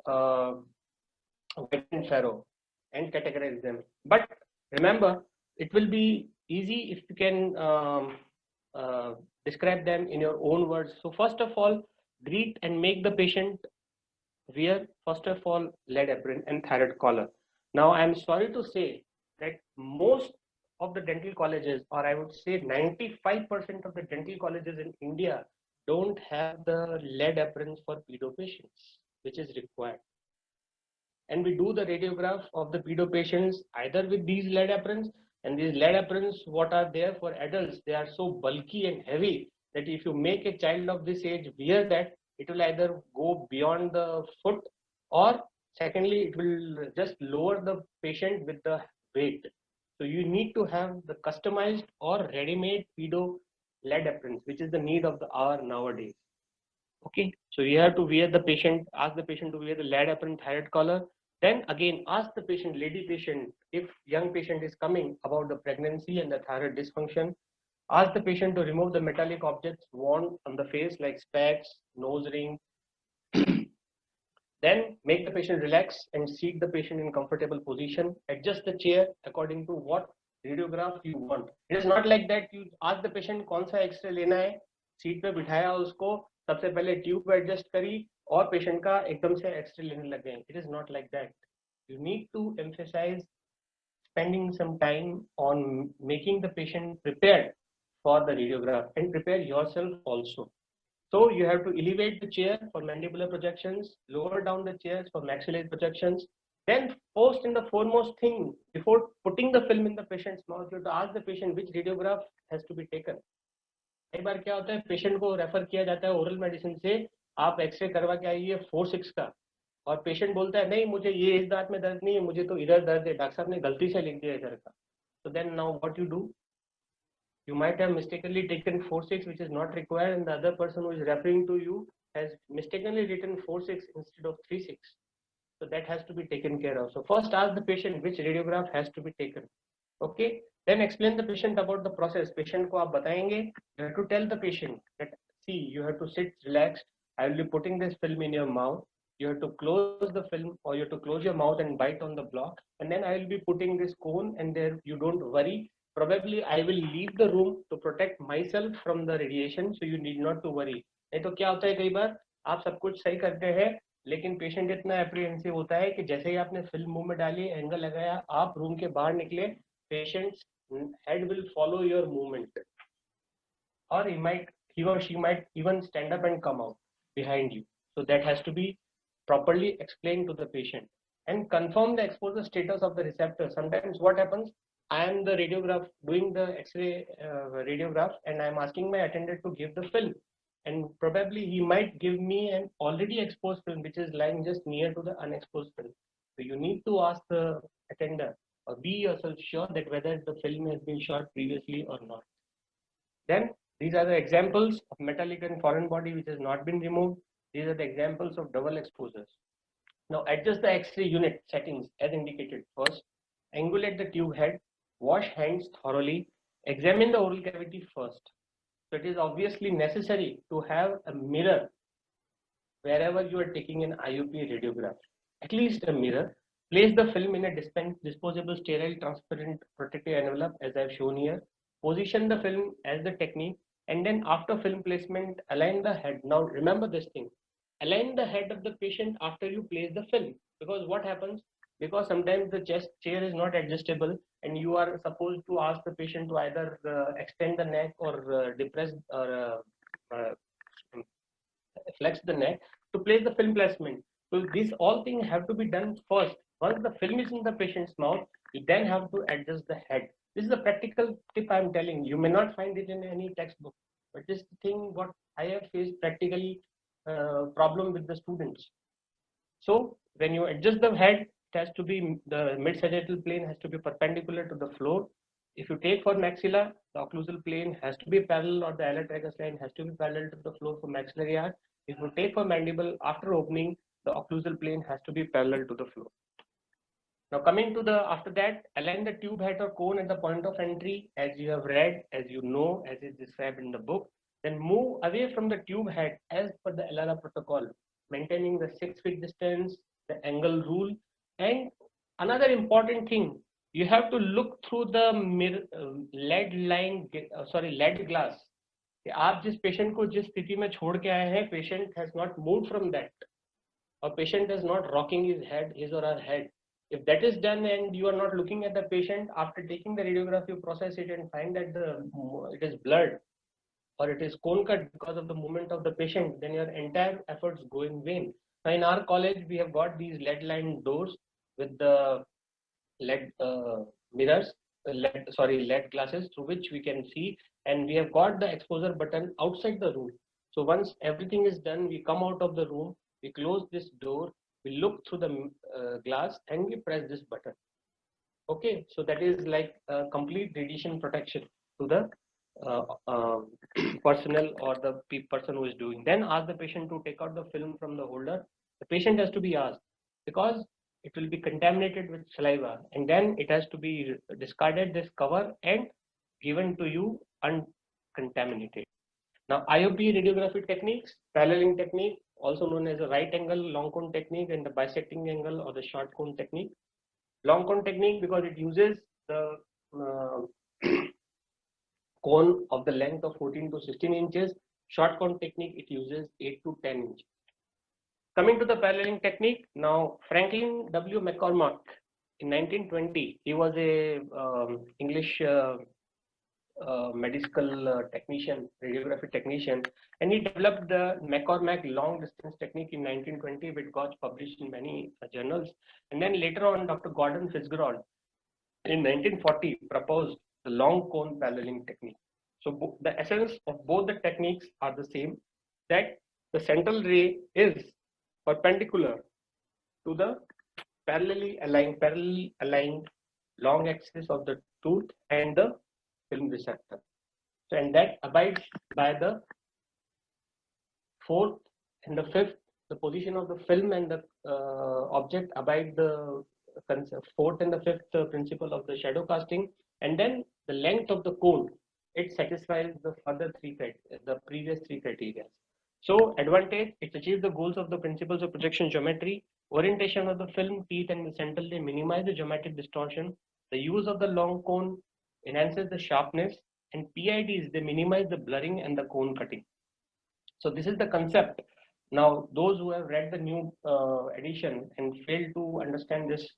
wet and furrow, and categorize them. But remember, it will be easy if you can describe them in your own words. So first of all, greet and make the patient wear, first of all, lead apron and thyroid collar. Now, I am sorry to say that most of the dental colleges, or I would say 95% of the dental colleges in India, don't have the lead aprons for pedo patients, which is required. And we do the radiograph of the pedo patients either with these lead aprons, and these lead aprons, what are there for adults, they are so bulky and heavy that if you make a child of this age wear that, it will either go beyond the foot, or secondly, it will just lower the patient with the weight. So you need to have the customized or ready-made pedo lead aprons, which is the need of the hour nowadays. Okay, so you have to wear the patient, ask the patient to wear the lead apron, thyroid collar. Then again, ask the patient, lady patient, if young patient is coming, about the pregnancy and the thyroid dysfunction. Ask the patient to remove the metallic objects worn on the face like specs, nose ring. Then make the patient relax and seat the patient in comfortable position. Adjust the chair according to what radiograph you want. It is not like that you ask the patient कौन सा x ray लेना है, seat पे बिठाया उसको, सबसे पहले tube adjust करी और पेशेंट का एकदम से एक्सरे लेने लग गए. It is not like that. You need to emphasize spending some time on making the patient prepared for the radiograph, and prepare yourself also. So you have to elevate the chair for mandibular projections, lower down the chairs for maxillary projections. Then first and the foremost thing, before putting the film in the patient's mouth, you have to ask the patient which radiograph has to be taken. कई बार क्या होता है, patient को refer किया जाता है oral medicine से, आप एक्सरे करवा के आइए 4-6 का, और पेशेंट बोलता है नहीं मुझे ये इस दांत में दर्द नहीं है, मुझे तो इधर दर्द है, डॉक्टर साहब ने गलती से लिख दिया इधर का. So then now what you do? You might have mistakenly taken 4-6, which is not required, and the other person who is referring to you has mistakenly written 4-6 instead of 3-6. So that has to be taken care of. So first ask the patient which radiograph has to be taken. Okay. Then explain the patient about the process. Patient को आप बताएंगे. You have to tell the patient that see, you have to sit relaxed. I will be putting this film in your mouth. You have to close the film, or you have to close your mouth and bite on the block. And then I will be putting this cone, and there you don't worry. Probably I will leave the room to protect myself from the radiation, so you need not to worry. नहीं तो क्या होता है, कई बार आप सब कुछ सही करते हैं, लेकिन पेशेंट इतना एप्रीहेंसिव होता है कि जैसे ही आपने फिल्म मुंह में डाली, एंगल लगाया, आप रूम के बाहर निकले, patients head will follow your movement, or he or she might even stand up and come out behind you. So that has to be properly explained to the patient, and confirm the exposure status of the receptor. Sometimes what happens, I am the radiograph doing the X-ray radiograph, and I'm asking my attendant to give the film. And probably he might give me an already exposed film, which is lying just near to the unexposed film. So you need to ask the attendant or be yourself sure that whether the film has been shot previously or not. Then these are the examples of metallic and foreign body which has not been removed. These are the examples of double exposures. Now adjust the X-ray unit settings as indicated. First, angulate the tube head, wash hands thoroughly, examine the oral cavity first. So it is obviously necessary to have a mirror wherever you are taking an IUP radiograph. At least a mirror. Place the film in a disposable, sterile, transparent, protective envelope as I have shown here. Position the film as the technique, and then after film placement, align the head. Now remember this thing. Align the head of the patient after you place the film. Because what happens? Because sometimes the chest chair is not adjustable, and you are supposed to ask the patient to either extend the neck or depress or uh, flex the neck to place the film placement. So these all things have to be done first. Once the film is in the patient's mouth, you then have to adjust the head. This is a practical tip I'm telling. You may not find it in any textbook, but this thing what I have faced practically problem with the students. So when you adjust the head, it has to be the mid-sagittal plane has to be perpendicular to the floor. If you take for maxilla, the occlusal plane has to be parallel, or the alar tragus line has to be parallel to the floor for maxillary arch. If you take for mandible, after opening, the occlusal plane has to be parallel to the floor. Now coming to the after that, align the tube head or cone at the point of entry, as you have read, as you know, as is described in the book. Then move away from the tube head as per the ELARA protocol, maintaining the 6 feet distance, the angle rule, and another important thing, you have to look through the mirror, lead glass. कि आप जिस patient को जिस स्थिति में छोड़ के आए हैं, patient has not move from that, or patient is not rocking his or her head. If that is done and you are not looking at the patient after taking the radiograph, you process it and find that it is blurred or it is cone cut because of the movement of the patient, then your entire efforts go in vain. Now in our college, we have got these lead-lined doors with the lead mirrors, lead glasses through which we can see, and we have got the exposure button outside the room. So once everything is done, we come out of the room, we close this door, we look through the glass, and we press this button. Okay, so that is like a complete radiation protection to the personnel or the person who is doing. Then ask the patient to take out the film from the holder. The patient has to be asked because it will be contaminated with saliva, and then it has to be discarded this cover and given to you uncontaminated. Now IOP radiography techniques, paralleling technique, also known as a right angle long cone technique, and the bisecting angle or the short cone technique. Long cone technique because it uses the cone of the length of 14 to 16 inches. Short cone technique, it uses 8 to 10 inches. Coming to the paralleling technique, now Franklin W. McCormack in 1920, he was a English medical technician, radiography technician, and he developed the McCormack long distance technique in 1920, which got published in many journals. And then later on, Dr. Gordon Fitzgerald in 1940 proposed the long cone paralleling technique. So the essence of both the techniques are the same, that the central ray is perpendicular to the parallelly aligned long axis of the tooth and the film receptor. So, and that abides by the fourth and the fifth, the position of the film and the object abide the fourth and the fifth principle of the shadow casting, and then the length of the cone, it satisfies the further the previous three criteria. So advantage, it achieves the goals of the principles of projection geometry, orientation of the film, teeth, and the central ray minimize the geometric distortion. The use of the long cone enhances the sharpness, and PIDs, they minimize the blurring and the cone cutting. So this is the concept. Now, those who have read the new edition and failed to understand this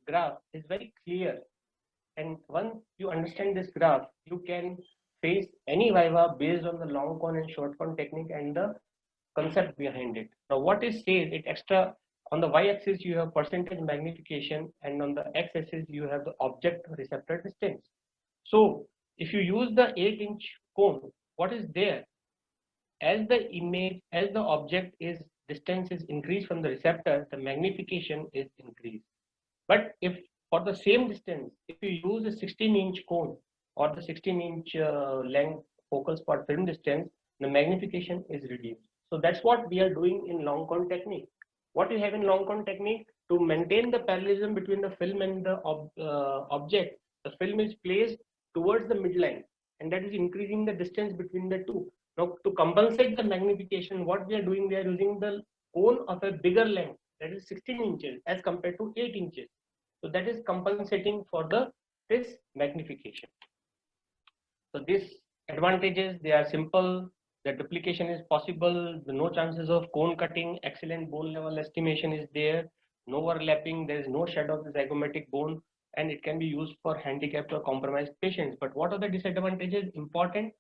graph is very clear. And once you understand this graph, you can face any viva based on the long cone and short cone technique and the concept behind it. Now, what is said, it extra On the y-axis, you have percentage magnification, and on the x-axis, you have the object receptor distance. So if you use the 8-inch cone, what is there? As the image, as the object is distance is increased from the receptor, the magnification is increased. But if for the same distance, if you use a 16-inch cone or the 16-inch length focal spot film distance, the magnification is reduced. So that's what we are doing in long cone technique. What you have in long cone technique, to maintain the parallelism between the film and the object, the film is placed towards the midline, and that is increasing the distance between the two. Now, to compensate the magnification, what we are doing, we are using the cone of a bigger length, that is 16 inches as compared to 8 inches. So that is compensating for this magnification. So these advantages, they are simple. The duplication is possible. No chances of cone cutting. Excellent bone level estimation is there. No overlapping. There is no shadow of the zygomatic bone, and it can be used for handicapped or compromised patients. But what are the disadvantages? Important.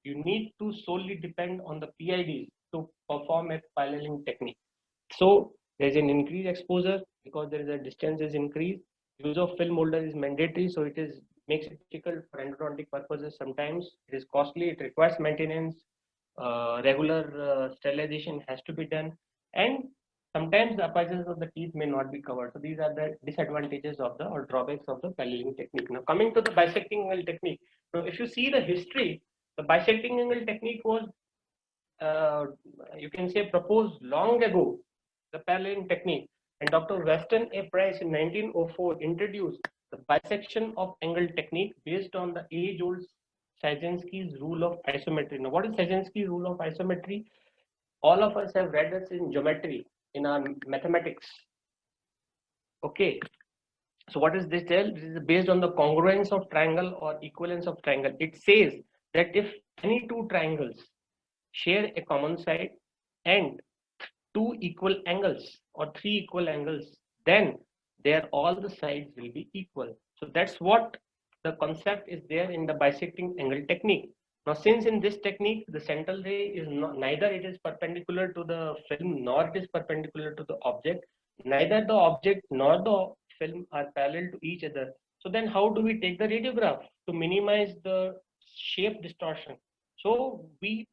You need to solely depend on the PIDs to perform a piloting technique. So there is an increased exposure because there is a distance is increased. Use of film molder is mandatory, so it is makes it difficult for endodontic purposes. Sometimes it is costly, it requires maintenance, regular sterilization has to be done, and sometimes the apices of the teeth may not be covered. So these are the disadvantages of the or drawbacks of the paneling technique. Now coming to the bisecting angle technique. So if you see the history, the bisecting angle technique was you can say proposed long ago, the paneling technique, and Dr. Weston A. Price in 1904 introduced the bisection of angle technique based on the age-old Szymanski's rule of isometry. Now, what is Szymanski's rule of isometry? All of us have read this in geometry, in our mathematics. Okay, so what is this tell? This is based on the congruence of triangle or equivalence of triangle. It says that if any two triangles share a common side and two equal angles or three equal angles, then all the sides will be equal. So that's what the concept is there in the bisecting angle technique. Now, since in this technique the central ray is neither it is perpendicular to the film nor it is perpendicular to the object, neither the object nor the film are parallel to each other. So then how do we take the radiograph to minimize the shape distortion? So we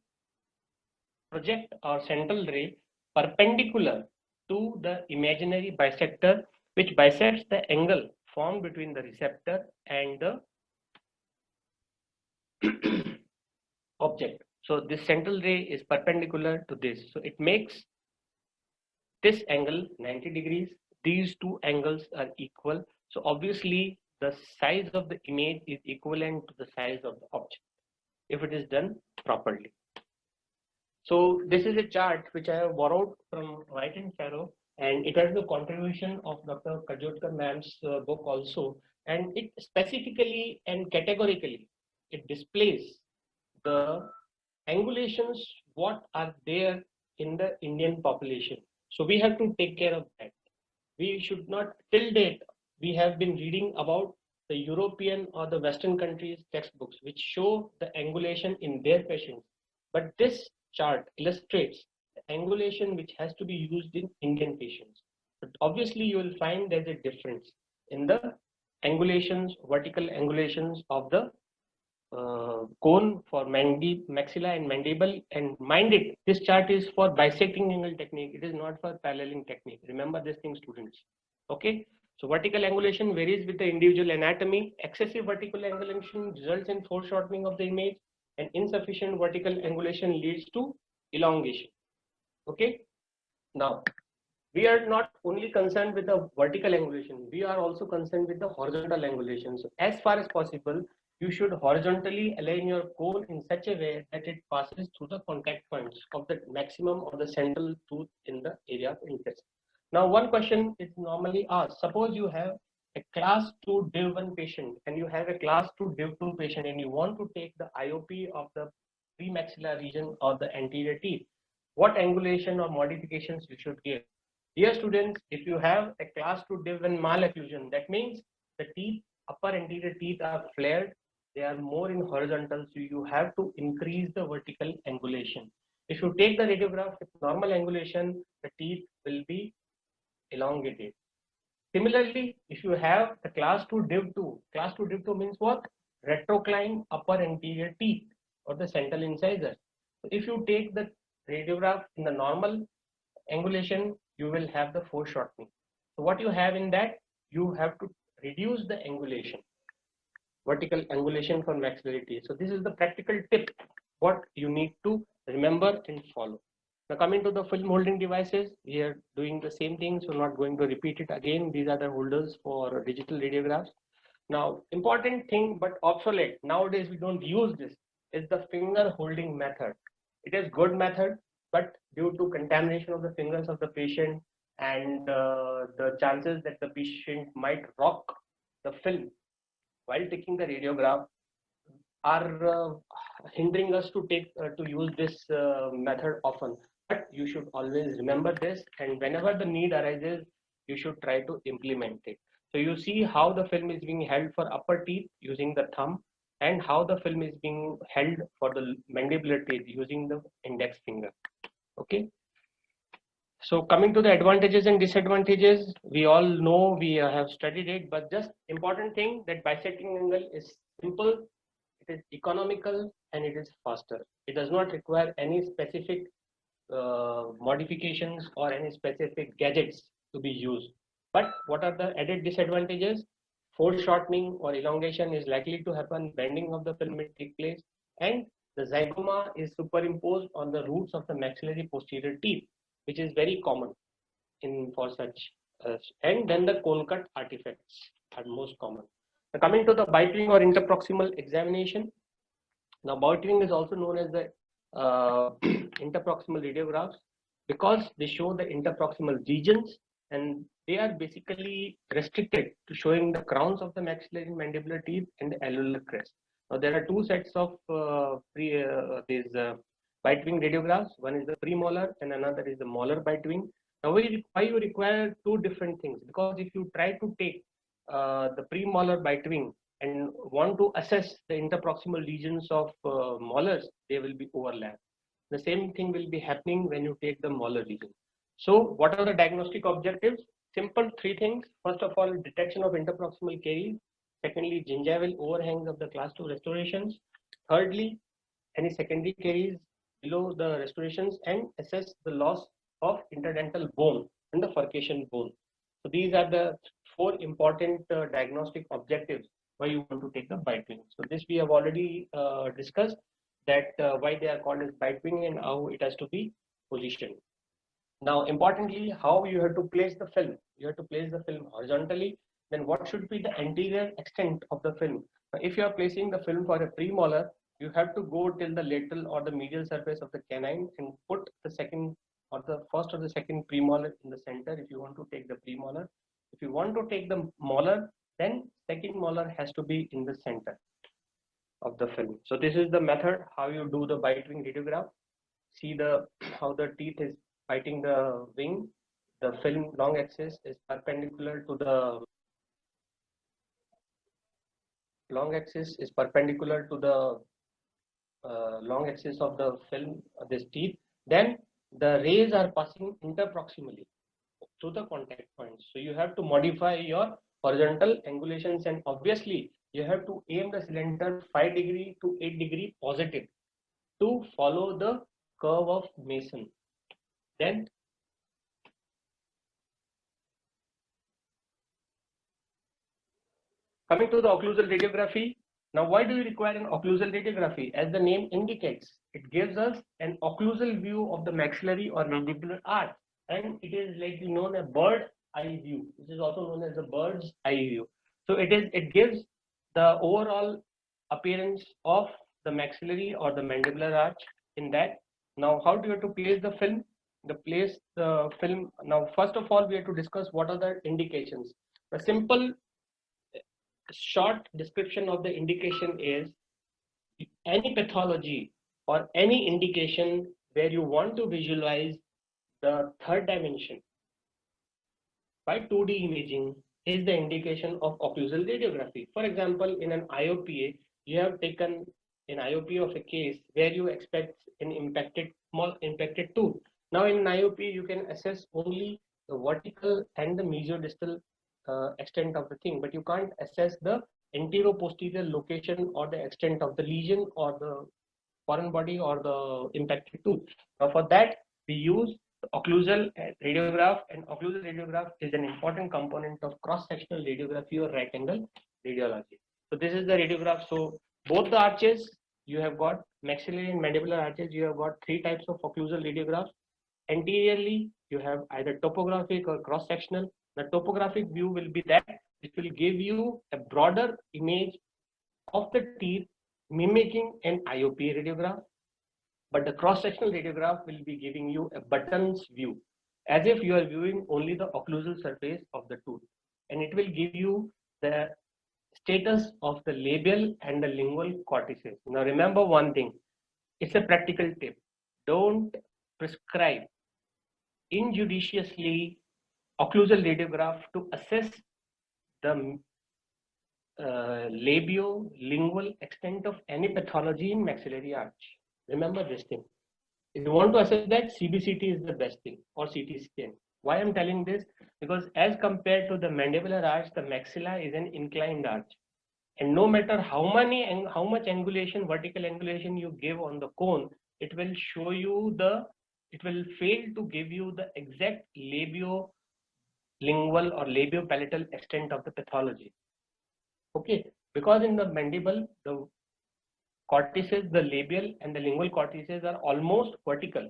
project our central ray perpendicular to the imaginary bisector, which bisects the angle formed between the receptor and the object. So this central ray is perpendicular to this. So it makes this angle 90 degrees. These two angles are equal. So obviously the size of the image is equivalent to the size of the object if it is done properly. So this is a chart which I have borrowed from White and Farrow, and it has the contribution of Dr. Kajotkar ma'am's book also, and it specifically and categorically it displays the angulations what are there in the Indian population. So we have to take care of that. We should not, till date, we have been reading about the European or the Western countries textbooks which show the angulation in their patients. But this chart illustrates the angulation which has to be used in Indian patients. But obviously you will find there's a difference in the angulations, vertical angulations of the cone for maxilla and mandible, and mind it, this chart is for bisecting angle technique. It is not for paralleling technique. Remember this thing, students. Okay. So vertical angulation varies with the individual anatomy. Excessive vertical angulation results in foreshortening of the image, and insufficient vertical angulation leads to elongation. Okay. Now, we are not only concerned with the vertical angulation, we are also concerned with the horizontal angulation. So as far as possible, you should horizontally align your cone in such a way that it passes through the contact points of the maximum or the central tooth in the area of interest. Now, one question is normally asked. Suppose you have a class 2 Div 1 patient and you have a class 2 Div 2 patient and you want to take the IOP of the premaxilla region or the anterior teeth. What angulation or modifications you should give? Dear students, if you have a class 2 Div 1 malocclusion, that means the teeth, upper anterior teeth are flared, they are more in horizontal, so you have to increase the vertical angulation. If you take the radiograph with normal angulation, the teeth will be elongated. Similarly, if you have the class 2 div 2 means what? Retrocline upper anterior teeth or the central incisor. So if you take the radiograph in the normal angulation, you will have the foreshortening. So what you have in that, you have to reduce the angulation, vertical angulation for maxillary teeth. So this is the practical tip, what you need to remember and follow. Now coming to the film holding devices, we are doing the same thing, so not going to repeat it again. These are the holders for digital radiographs. Now, important thing but obsolete, nowadays we don't use this, is the finger holding method. It is good method, but due to contamination of the fingers of the patient and the chances that the patient might rock the film while taking the radiograph are hindering us to use this method often. But you should always remember this, and whenever the need arises, you should try to implement it. So you see how the film is being held for upper teeth using the thumb, and how the film is being held for the mandibular teeth using the index finger. Okay. So coming to the advantages and disadvantages, we all know, we have studied it, but just important thing that bisecting angle is simple, it is economical, and it is faster. It does not require any specific modifications or any specific gadgets to be used. But what are the added disadvantages? Foreshortening or elongation is likely to happen, bending of the film may take place, and the zygoma is superimposed on the roots of the maxillary posterior teeth, which is very common in for such. And then the cone cut artifacts are most common. Now, coming to the bite wing or interproximal examination. Now, bite wing is also known as the interproximal radiographs because they show the interproximal regions, and they are basically restricted to showing the crowns of the maxillary mandibular teeth and the alveolar crest. Now, there are two sets of these bite wing radiographs. One is the premolar and another is the molar bite wing. Now, why you require two different things? Because if you try to take the premolar bite wing and want to assess the interproximal regions of molars, they will be overlapped. The same thing will be happening when you take the molar region. So what are the diagnostic objectives? Simple three things. First of all, detection of interproximal caries. Secondly, gingival overhangs of the class 2 restorations. Thirdly, any secondary caries below the restorations, and assess the loss of interdental bone and the furcation bone. So these are the four important diagnostic objectives why you want to take the bite wing. So this we have already discussed, that why they are called as bite wing and how it has to be positioned. Now, importantly, how you have to place the film. You have to place the film horizontally. Then what should be the anterior extent of the film? Now, if you are placing the film for a premolar, you have to go till the lateral or the medial surface of the canine and put the second or the first or the second premolar in the center if you want to take the premolar. If you want to take the molar, then second molar has to be in the center of the film. So this is the method how you do the bite wing radiograph. See the how the teeth is biting the wing. The film long axis is perpendicular to the long axis of the film, this teeth. Then the rays are passing interproximally to the contact points. So you have to modify your horizontal angulations, and obviously you have to aim the cylinder 5 degree to 8 degree positive to follow the curve of Mason. Then coming to the occlusal radiography. Now, why do we require an occlusal radiography? As the name indicates, it gives us an occlusal view of the maxillary or mandibular arch, and it is like known as bird eye view. This is also known as the bird's eye view. So it gives the overall appearance of the maxillary or the mandibular arch in that. Now, how do you have to place the film? Now, first of all, we have to discuss what are the indications. The simple short description of the indication is any pathology or any indication where you want to visualize the third dimension by 2D imaging is the indication of occlusal radiography. For example, in an IOPA, you have taken an IOPA of a case where you expect an impacted tooth. Now in an IOPA, you can assess only the vertical and the mesiodistal extent of the thing, but you can't assess the anterior-posterior location or the extent of the lesion or the foreign body or the impacted tooth. Now for that, we use the occlusal radiograph, and occlusal radiograph is an important component of cross-sectional radiography or right angle radiology. So this is the radiograph. So both the arches, you have got maxillary and mandibular arches, you have got three types of occlusal radiographs. Anteriorly, you have either topographic or cross-sectional. The topographic view will be that it will give you a broader image of the teeth mimicking an IOP radiograph, but the cross-sectional radiograph will be giving you a buttons view, as if you are viewing only the occlusal surface of the tooth, and it will give you the status of the labial and the lingual cortices. Now remember one thing, it's a practical tip. Don't prescribe injudiciously occlusal radiograph to assess the labio-lingual extent of any pathology in maxillary arch. Remember this thing. If you want to assess that, CBCT is the best thing, or CT scan. Why I'm telling this? Because as compared to the mandibular arch, the maxilla is an inclined arch. And no matter how much angulation, vertical angulation you give on the cone, it will show you it will fail to give you the exact labio-lingual or labio-palatal extent of the pathology. Okay, because in the mandible, the cortices, the labial and the lingual cortices are almost vertical.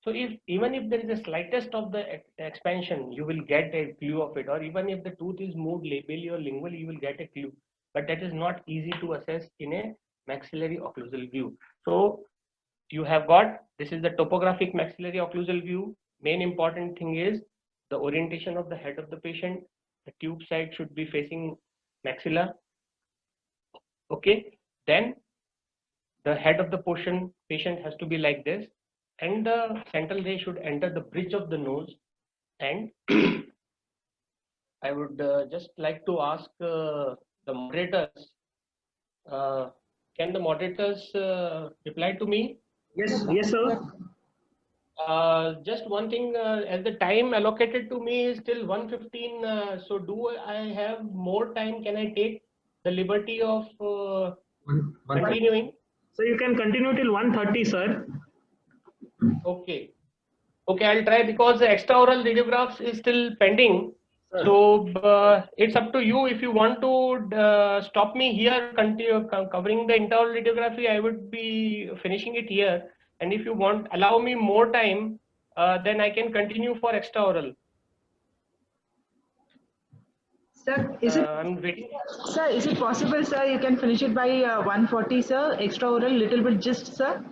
So even if there is the slightest of the expansion, you will get a clue of it, or even if the tooth is moved labially or lingually, you will get a clue. But that is not easy to assess in a maxillary occlusal view. So you have got, this is the topographic maxillary occlusal view. Main important thing is the orientation of the head of the patient. The tube side should be facing maxilla. Okay, then the head of the patient has to be like this, and the central ray should enter the bridge of the nose. And I would just like to ask the moderators, can the moderators reply to me? Yes, yes, sir. Just one thing, as the time allocated to me is till 1:15, so do I have more time? Can I take the liberty of continuing? So you can continue till 1:30, sir. Okay. Okay, I'll try, because the extraoral radiographs is still pending. Sure. So it's up to you. If you want to stop me here, continue covering the intraoral radiography, I would be finishing it here. And if you want, allow me more time, then I can continue for extraoral. Sir, is it? I'm waiting. Sir, is it possible, sir? You can finish it by 1:40, sir. Extraoral, little bit just, sir.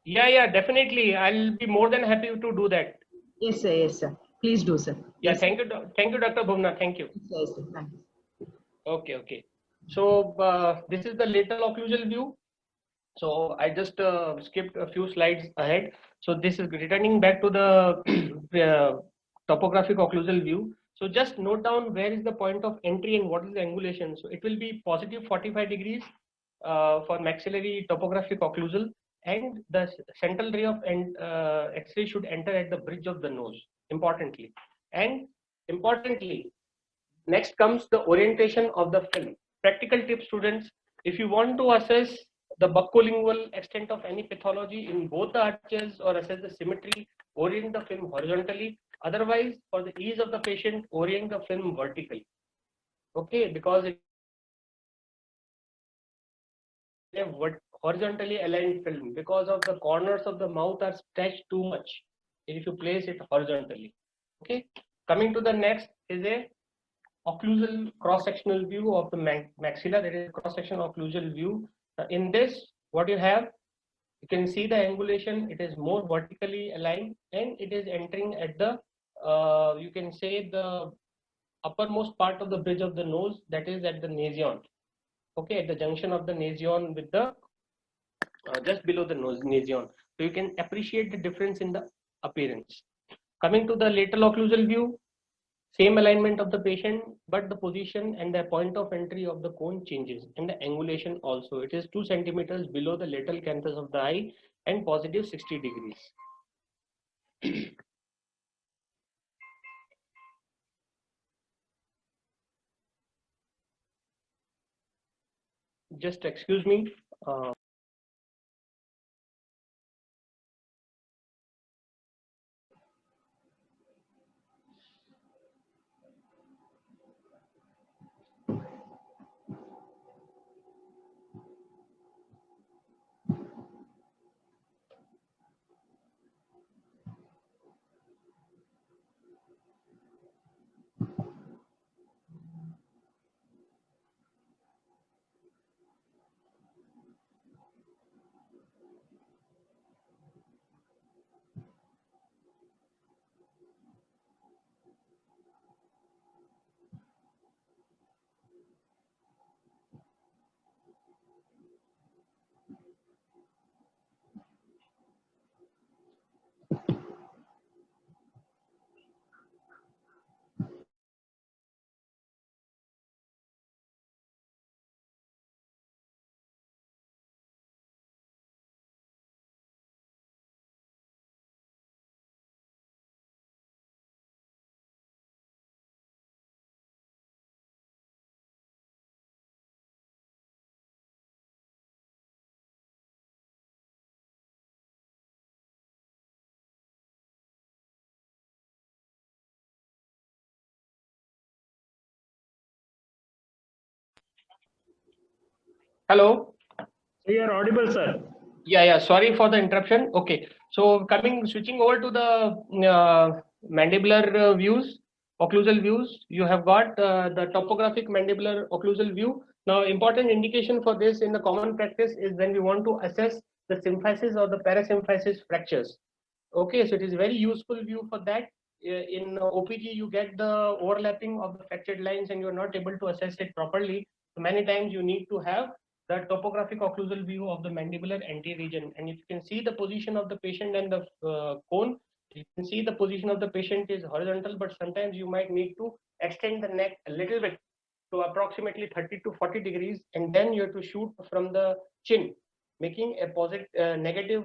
Yeah, definitely. I'll be more than happy to do that. Yes, sir. Yes, sir. Please do, sir. Yeah, yes, thank you, Dr. Bhumna. Thank you. Yes, sir. Thanks. Okay. So this is the lateral occlusal view. So I just skipped a few slides ahead. So this is returning back to the topographic occlusal view. So just note down where is the point of entry and what is the angulation. So it will be positive 45 degrees for maxillary topographic occlusal, and the central ray of X-ray should enter at the bridge of the nose, importantly. And importantly, next comes the orientation of the film. Practical tip, students, if you want to assess the buccolingual extent of any pathology in both the arches or assess the symmetry, orient the film horizontally. Otherwise, for the ease of the patient, orient the film vertically. Okay, because it is a horizontally aligned film, because of the corners of the mouth are stretched too much if you place it horizontally. Okay, coming to the next is a occlusal cross-sectional view of the maxilla. There is a cross-sectional occlusal view. In this, what you have, you can see the angulation. It is more vertically aligned, and it is entering at the you can say the uppermost part of the bridge of the nose, that is at the nasion. Okay, at the junction of the nasion with the just below the nose nasion. So you can appreciate the difference in the appearance. Coming to the lateral occlusal view, same alignment of the patient, but the position and the point of entry of the cone changes, and the angulation also. It is 2 centimeters below the lateral canthus of the eye and positive 60 degrees. just excuse me. Hello. So you are audible, sir. Yeah. Sorry for the interruption. Okay. So switching over to the mandibular views, occlusal views. You have got the topographic mandibular occlusal view. Now, important indication for this in the common practice is when we want to assess the symphysis or the parasymphysis fractures. Okay, so it is very useful view for that. In OPG, you get the overlapping of the fractured lines and you're not able to assess it properly. So many times you need to have the topographic occlusal view of the mandibular anterior region. And if you can see the position of the patient and the cone, you can see the position of the patient is horizontal, but sometimes you might need to extend the neck a little bit to approximately 30 to 40 degrees, and then you have to shoot from the chin, making a positive, negative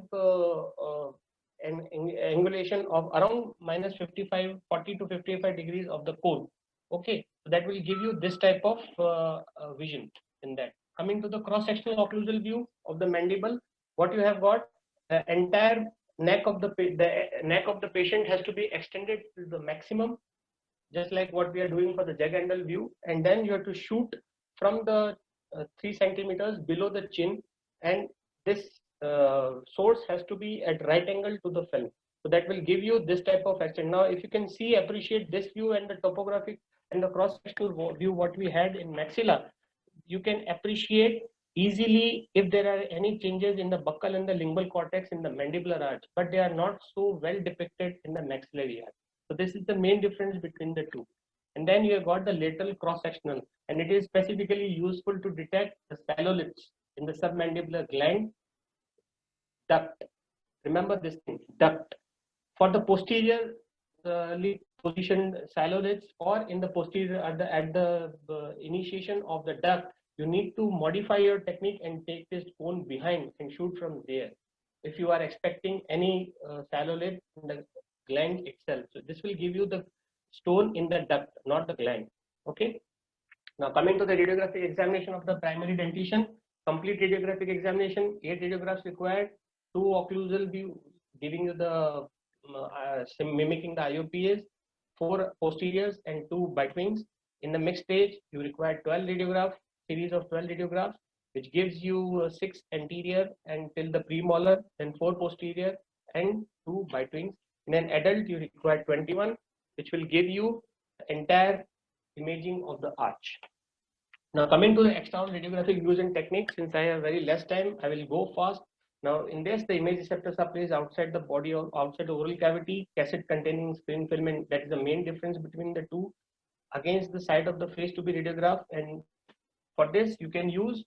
angulation of around minus 40 to 55 degrees of the cone. Okay, so that will give you this type of vision in that. Coming to the cross-sectional occlusal view of the mandible, what you have got, the entire neck of the neck of the patient has to be extended to the maximum, just like what we are doing for the jug-handle view, and then you have to shoot from the 3 centimeters below the chin, and this source has to be at right angle to the film. So that will give you this type of extent. Now, if you can appreciate this view and the topographic and the cross-sectional view what we had in maxilla, you can appreciate easily if there are any changes in the buccal and the lingual cortex in the mandibular arch, but they are not so well depicted in the maxillary arch. So this is the main difference between the two. And then you have got the lateral cross-sectional, and it is specifically useful to detect the sallow lips in the submandibular gland duct. Remember this thing, duct. For the posterior positioned sallow lips, or in the posterior at the initiation of the duct, you need to modify your technique and take this cone behind and shoot from there if you are expecting any sallow lip in the gland itself. So this will give you the stone in the duct, not the gland. Okay. Now coming to the radiographic examination of the primary dentition, complete radiographic examination, 8 radiographs required, 2 occlusal view giving you the mimicking the IOPs, 4 posteriors and 2 bitewings. In the mixed stage, you require 12 radiographs, series of 12 radiographs, which gives you 6 anterior and till the premolar, then 4 posterior and 2 bitewings. In an adult, you require 21, which will give you the entire imaging of the arch. Now coming to the external radiographic views and techniques, since I have very less time, I will go fast. Now in this, the image receptors are placed outside the body or outside the oral cavity, cassette containing screen film, and that is the main difference between the two, against the side of the face to be radiographed. And for this, you can use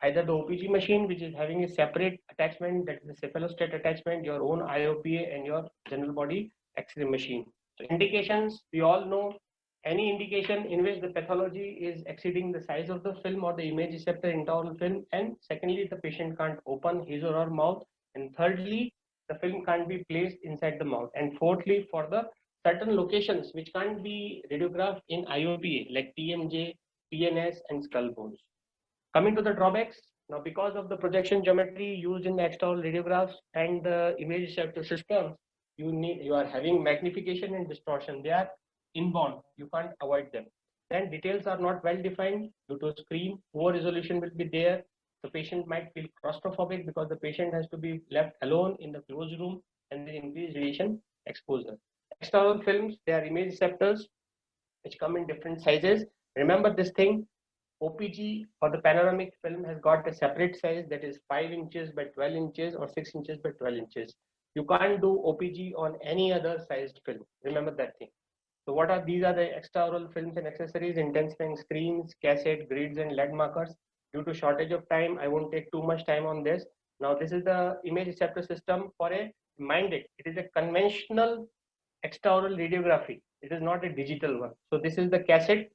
either the OPG machine, which is having a separate attachment, that is the cephalostat attachment, your own IOPA, and your general body X-ray machine. So indications, we all know, any indication in which the pathology is exceeding the size of the film or the image receptor intraoral film, and secondly, the patient can't open his or her mouth, and thirdly, the film can't be placed inside the mouth, and fourthly, for the certain locations which can't be radiographed in IOPA like TMJ, PNS and skull bones. Coming to the drawbacks, Now, because of the projection geometry used in the extraoral radiographs and the image receptor systems, you are having magnification and distortion. They are inborn. You can't avoid them. Then details are not well defined due to screen. Poor resolution will be there. The patient might feel claustrophobic because the patient has to be left alone in the closed room and the increased radiation exposure. Extraoral films, they are image receptors which come in different sizes. Remember this thing, OPG or the panoramic film has got a separate size that is 5 inches by 12 inches or 6 inches by 12 inches. You can't do OPG on any other sized film. Remember that thing. So what are these are the extraoral films and accessories, intensifying screens, cassette, grids and lead markers. Due to shortage of time, I won't take too much time on this. Now this is the image receptor system for a mind it. It is a conventional extraoral radiography. It is not a digital one. So this is the cassette.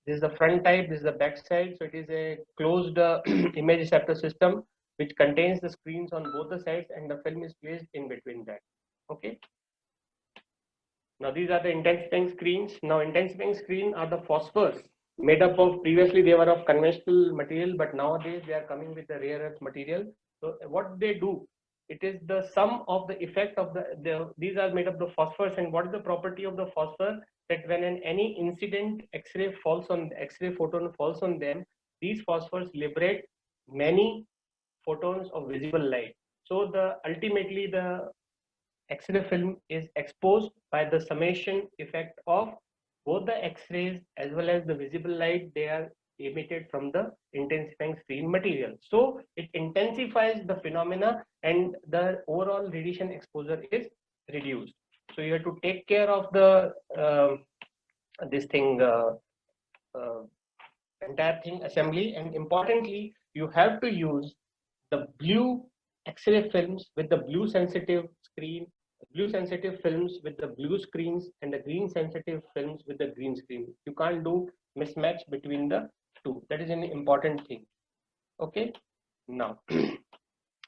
This is the front type. This is the back side. So it is a closed image receptor system which contains the screens on both the sides and the film is placed in between that. Okay. Now these are the intensifying screens. Now intensifying screen are the phosphors made up of, previously they were of conventional material, but nowadays they are coming with the rare earth material. So what they do, it is the sum of the effect of these are made up of phosphors. And what is the property of the phosphor? That when any incident X-ray falls on X-ray photon falls on them, these phosphors liberate many photons of visible light. So ultimately the X-ray film is exposed by the summation effect of both the X-rays as well as the visible light they are emitted from the intensifying screen material. So it intensifies the phenomena and the overall radiation exposure is reduced. So you have to take care of the this thing entire thing assembly, and importantly you have to use the blue X-ray films with the blue sensitive screen, blue sensitive films with the blue screens, and the green sensitive films with the green screen. You can't do mismatch between the two. That is an important thing. Okay. Now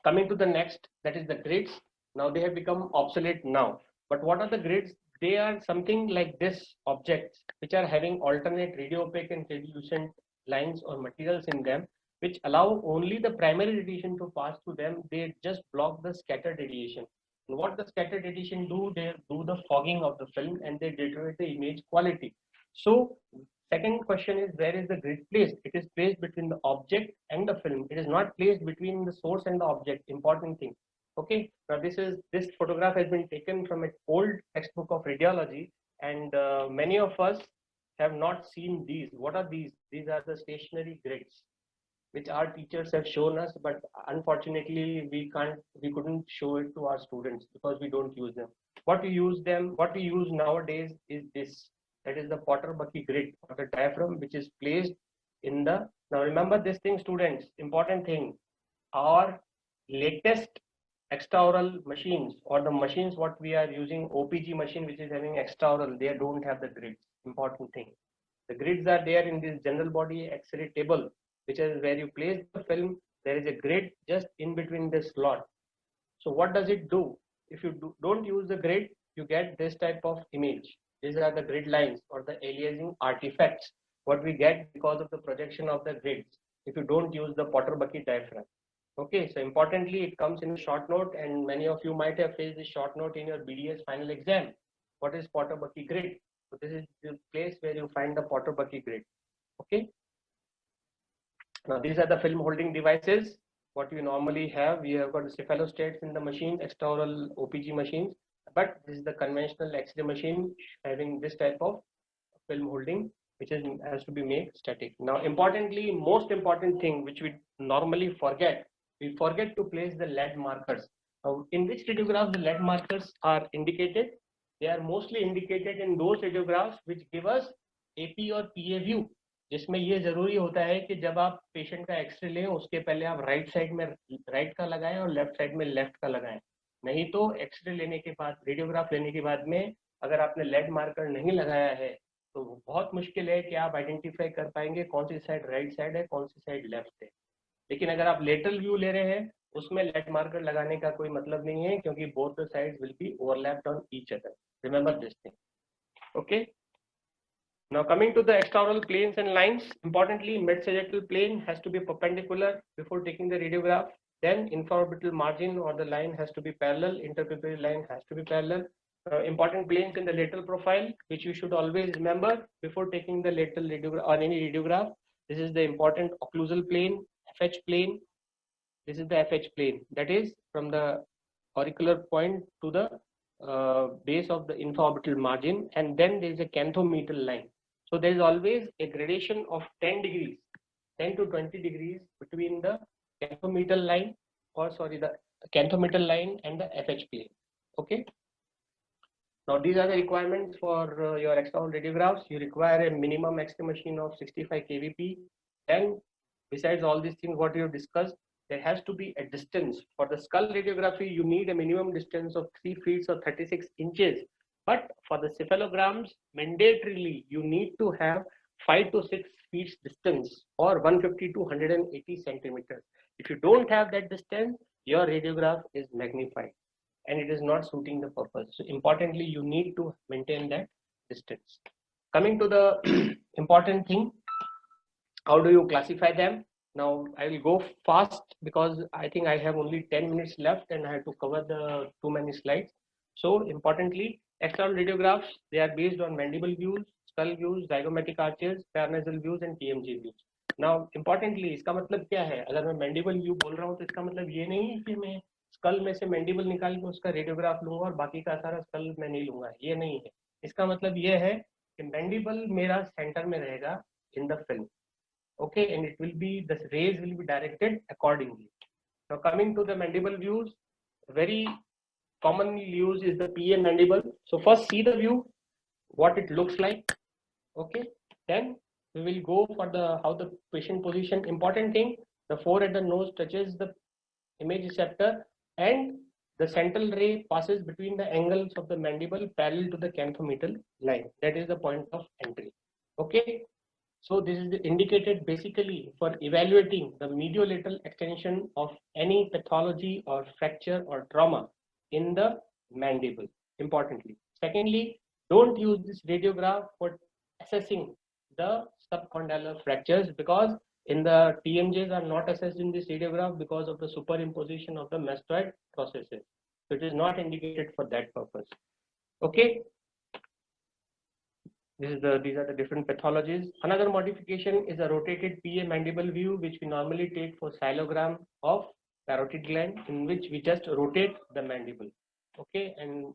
coming to the next, that is the grids. Now they have become obsolete now. But what are the grids? They are something like this objects which are having alternate radio opaque and translucent lines or materials in them, which allow only the primary radiation to pass through them. They just block the scattered radiation. And what the scattered radiation do? They do the fogging of the film and they deteriorate the image quality. So second question is, where is the grid placed? It is placed between the object and the film. It is not placed between the source and the object. Important thing. Okay. Now this photograph has been taken from an old textbook of radiology, and many of us have not seen these. What are these? These are the stationary grids, which our teachers have shown us, but unfortunately we couldn't show it to our students because we don't use them. What we use nowadays is this. That is the Potter-Bucky grid or the diaphragm, which is placed in the. Now remember this thing, students. Important thing. Our latest extraoral machines or the machines what we are using, OPG machine which is having extraoral, they don't have the grids. Important thing. The grids are there in this general body X-ray table, which is where you place the film. There is a grid just in between the slot. So what does it do? If you don't use the grid, you get this type of image. These are the grid lines or the aliasing artifacts, what we get because of the projection of the grids if you don't use the Potter-Bucky diaphragm. Okay, so importantly, it comes in a short note, and many of you might have faced this short note in your BDS final exam. What is Potter-Bucky grid? So this is the place where you find the Potter-Bucky grid. Okay. Now these are the film holding devices. What we normally have, we have got the cephalostats in the machine, extraoral OPG machines, but this is the conventional X-ray machine having this type of film holding, which has to be made static. Now importantly, most important thing which we normally forget, we forget to place the lead markers. Now, in which radiographs the lead markers are indicated? They are mostly indicated in those radiographs which give us AP और PA view, जिसमें ये जरूरी होता है कि जब आप patient का एक्सरे लें उसके पहले आप राइट साइड में राइट का लगाएं और लेफ्ट साइड में लेफ्ट का लगाएं. नहीं तो एक्सरे लेने के बाद, रेडियोग्राफ लेने के बाद में अगर आपने लेड मार्कर नहीं लगाया है तो बहुत मुश्किल है कि आप आइडेंटिफाई कर पाएंगे कौन सी साइड राइट साइड है, कौन सी साइड लेफ्ट है. लेकिन अगर आप लेटरल व्यू ले रहे हैं उसमें लेड मार्कर लगाने का कोई मतलब नहीं है, क्योंकि both the sides will be overlapped on each other. Remember this thing. Okay. Now coming to the extraoral planes and lines, importantly, mid-sagittal plane has to be perpendicular before taking the radiograph. Then infraorbital margin or the line has to be parallel, interpupillary line has to be parallel. Important planes in the lateral profile, which you should always remember before taking the lateral radiograph or any radiograph. This is the important occlusal plane, FH plane. This is the FH plane, that is from the auricular point to the base of the infraorbital margin, and then there is a canthometal line. So there is always a gradation of 10 degrees, 10 to 20 degrees between the canthometal line, or sorry, the canthometal line and the FH plane. Okay. Now these are the requirements for your external radiographs. You require a minimum X-ray machine of 65 kVp. Then besides all these things what you have discussed, there has to be a distance. For the skull radiography, you need a minimum distance of 3 feet or 36 inches. But for the cephalograms, mandatorily you need to have 5 to 6 feet distance, or 150 to 180 centimeters. If you don't have that distance, your radiograph is magnified and it is not suiting the purpose. So importantly, you need to maintain that distance. Coming to the important thing, how do you classify them? Now I will go fast because I think I have only 10 minutes left and I have to cover the too many slides. So importantly, external radiographs, they are based on mandible views, skull views, zygomatic arches, paranasal views and TMJ views. Now importantly, इसका मतलब क्या है? अगर मैं mandible view बोल रहा हूँ तो इसका मतलब ये नहीं है कि मैं स्कल में से मैंडिबल निकाल के उसका रेडियोग्राफ लूंगा और बाकी का सारा स्कल मैं नहीं लूंगा, ये नहीं है. इसका मतलब ये है कि मैंडिबल मेरा सेंटर में रहेगा in the film. Okay, and it will be, the rays will be directed accordingly. Now coming to the mandible views, very commonly used is the PA mandible. So first see the view, what it looks like. Okay, then we will go for the how the patient position. Important thing, the forehead and nose touches the image receptor and the central ray passes between the angles of the mandible parallel to the canthometal line. That is the point of entry. Okay. So this is indicated basically for evaluating the mediolateral extension of any pathology or fracture or trauma in the mandible, importantly. Secondly, don't use this radiograph for assessing the subcondylar fractures, because in the TMJs are not assessed in this radiograph because of the superimposition of the mastoid processes. So it is not indicated for that purpose. Okay. These are the different pathologies. Another modification is a rotated PA mandible view, which we normally take for xylogram of parotid gland, in which we just rotate the mandible. Okay, and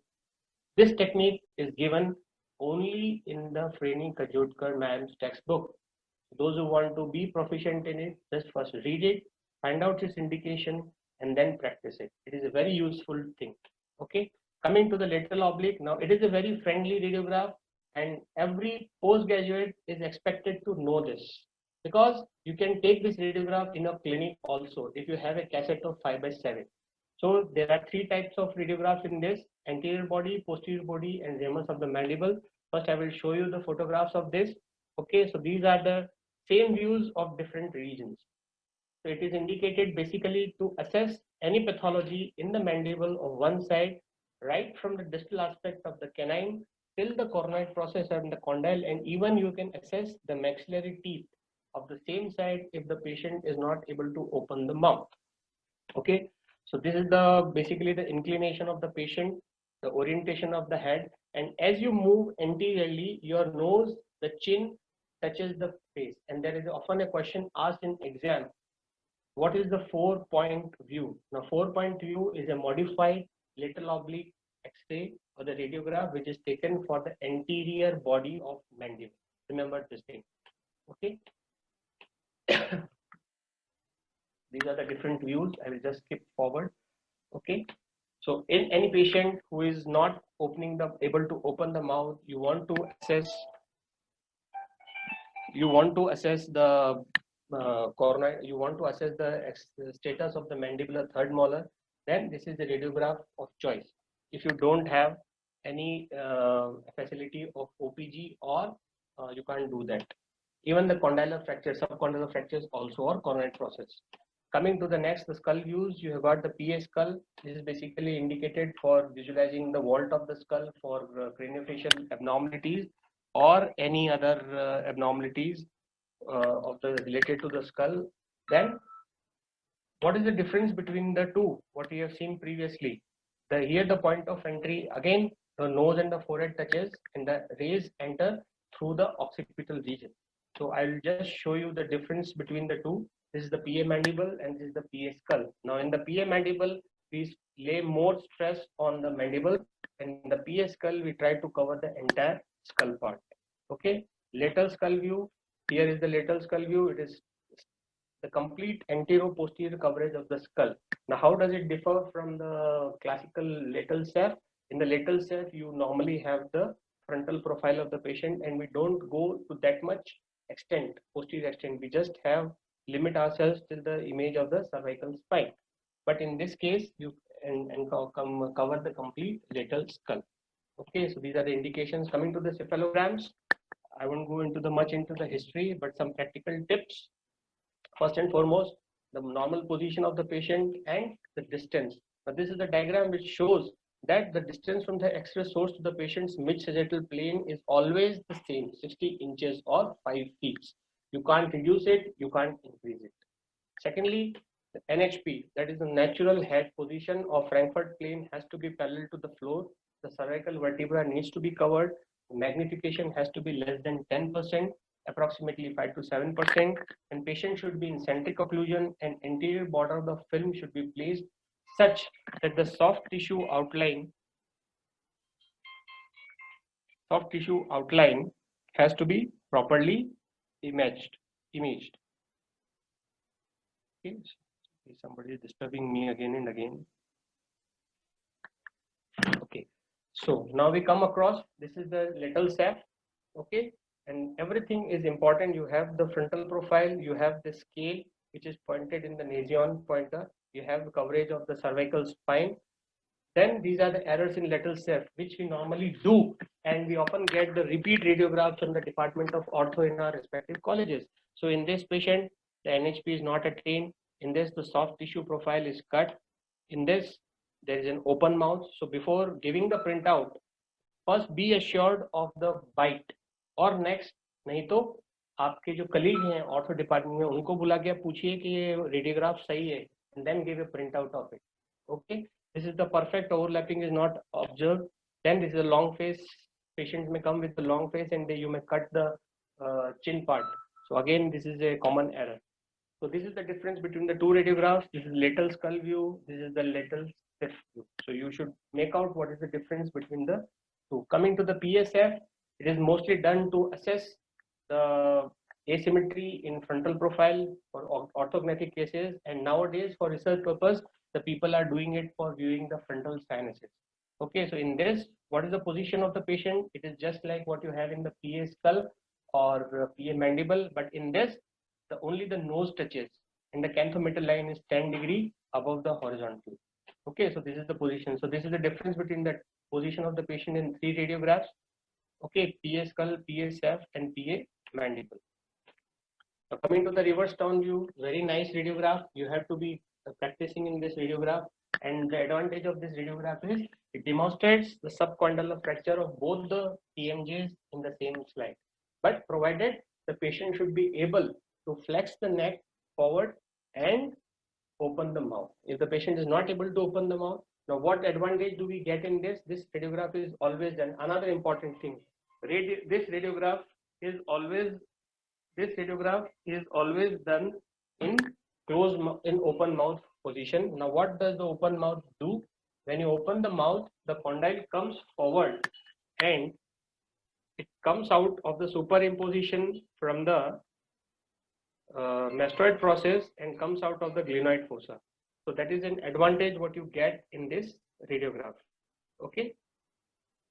this technique is given only in the Freni Kajodkar ma'am's textbook. Those who want to be proficient in it, just first read it, find out its indication, and then practice it. It is a very useful thing. Okay, coming to the lateral oblique. Now it is a very friendly radiograph, and every postgraduate is expected to know this, because you can take this radiograph in a clinic also if you have a cassette of 5/7. So there are 3 types of radiographs in this: anterior body, posterior body, and ramus of the mandible. First I will show you the photographs of this. Okay, so these are the same views of different regions. So it is indicated basically to assess any pathology in the mandible of one side, right from the distal aspect of the canine till the coronoid process and the condyle, and even you can assess the maxillary teeth of the same side if the patient is not able to open the mouth. Okay, so this is the basically the inclination of the patient, the orientation of the head, and as you move anteriorly, your nose, the chin touches the face. And there is often a question asked in exam, what is the 4-point view? Now 4-point view is a modified lateral oblique X-ray or the radiograph which is taken for the anterior body of mandible. Remember this thing. Okay. These are the different views. I will just skip forward. Okay. So in any patient who is not able to open the mouth, you want to assess the coronoid, you want to assess the status of the mandibular third molar, then this is the radiograph of choice. If you don't have any facility of OPG, or you can't do that. Even the condylar fractures, subcondylar fractures also are coronoid process. Coming to the next, the skull views, you have got the PA skull. This is basically indicated for visualizing the vault of the skull for craniofacial abnormalities. or any other abnormalities related to the skull, then what is the difference between the two? What we have seen previously. Here the point of entry, again the nose and the forehead touches and the rays enter through the occipital region. So I will just show you the difference between the two. This is the PA mandible and this is the PA skull. Now in the PA mandible, we lay more stress on the mandible, and in the PA skull, we try to cover the entire skull part. Okay, lateral skull view. Here is the lateral skull view. It is the complete anterior-posterior coverage of the skull. Now, how does it differ from the classical lateral ceph? In the lateral ceph, you normally have the frontal profile of the patient, and we don't go to that much extent, posterior extent. We just have limit ourselves till the image of the cervical spine. But in this case, you cover the complete lateral skull. Okay, so these are the indications. Coming to the cephalograms, I won't go into the history, but some practical tips. First and foremost, the normal position of the patient and the distance. Now, this is the diagram which shows that the distance from the X-ray source to the patient's mid-sagittal plane is always the same, 60 inches or 5 feet. You can't reduce it, you can't increase it. Secondly, the NHP, that is the natural head position of Frankfurt plane, has to be parallel to the floor. The cervical vertebra needs to be covered. Magnification has to be less than 10%, approximately 5 to 7%, and patient should be in centric occlusion, and anterior border of the film should be placed such that the soft tissue outline has to be properly imaged. Okay. Somebody is disturbing me again and again. Okay, so now we come across, this is the lateral ceph. Okay, and everything is important. You have the frontal profile, you have the scale which is pointed in the nasion pointer, you have the coverage of the cervical spine. Then these are the errors in lateral ceph which we normally do, and we often get the repeat radiographs from the Department of Ortho in our respective colleges. So in this patient, the NHP is not attained. In this, the soft tissue profile is cut. In this, there is an open mouth. So before giving the printout, first be assured of the bite. और next नहीं तो आपके जो colleague हैं ortho department में उनको बुला के पूछिए कि ये रेडियोग्राफ सही है, and then give a printout of it. Okay, this is the perfect overlapping is not observed. Then this is a long face. Patients may come with the long face and you may cut the chin part. So again, this is a common error. So this is the difference between the two radiographs. This is lateral skull view. This is the lateral ceph view. So you should make out what is the difference between the two. Coming to the PSF, it is mostly done to assess the asymmetry in frontal profile for orthognathic cases, and nowadays for research purpose, the people are doing it for viewing the frontal sinuses. Okay, so in this, what is the position of the patient? It is just like what you have in the PA skull or PA mandible, but in this, only the nose touches and the canthometal line is 10 degrees above the horizontal. Okay, so this is the position. So this is the difference between the position of the patient in 3 radiographs. Okay, PA skull, PA ceph, and PA mandible. Now coming to the reverse down view, very nice radiograph. You have to be practicing in this radiograph, and the advantage of this radiograph is it demonstrates the subcondylar fracture of both the TMJs in the same slide. But provided the patient should be able to flex the neck forward and open the mouth. If the patient is not able to open the mouth, now what advantage do we get in this? This radiograph is always done. Another important thing, this radiograph is always done in open mouth position. Now what does the open mouth do? When you open the mouth, the condyle comes forward and it comes out of the superimposition from the mastoid process and comes out of the glenoid fossa. So that is an advantage what you get in this radiograph. Okay.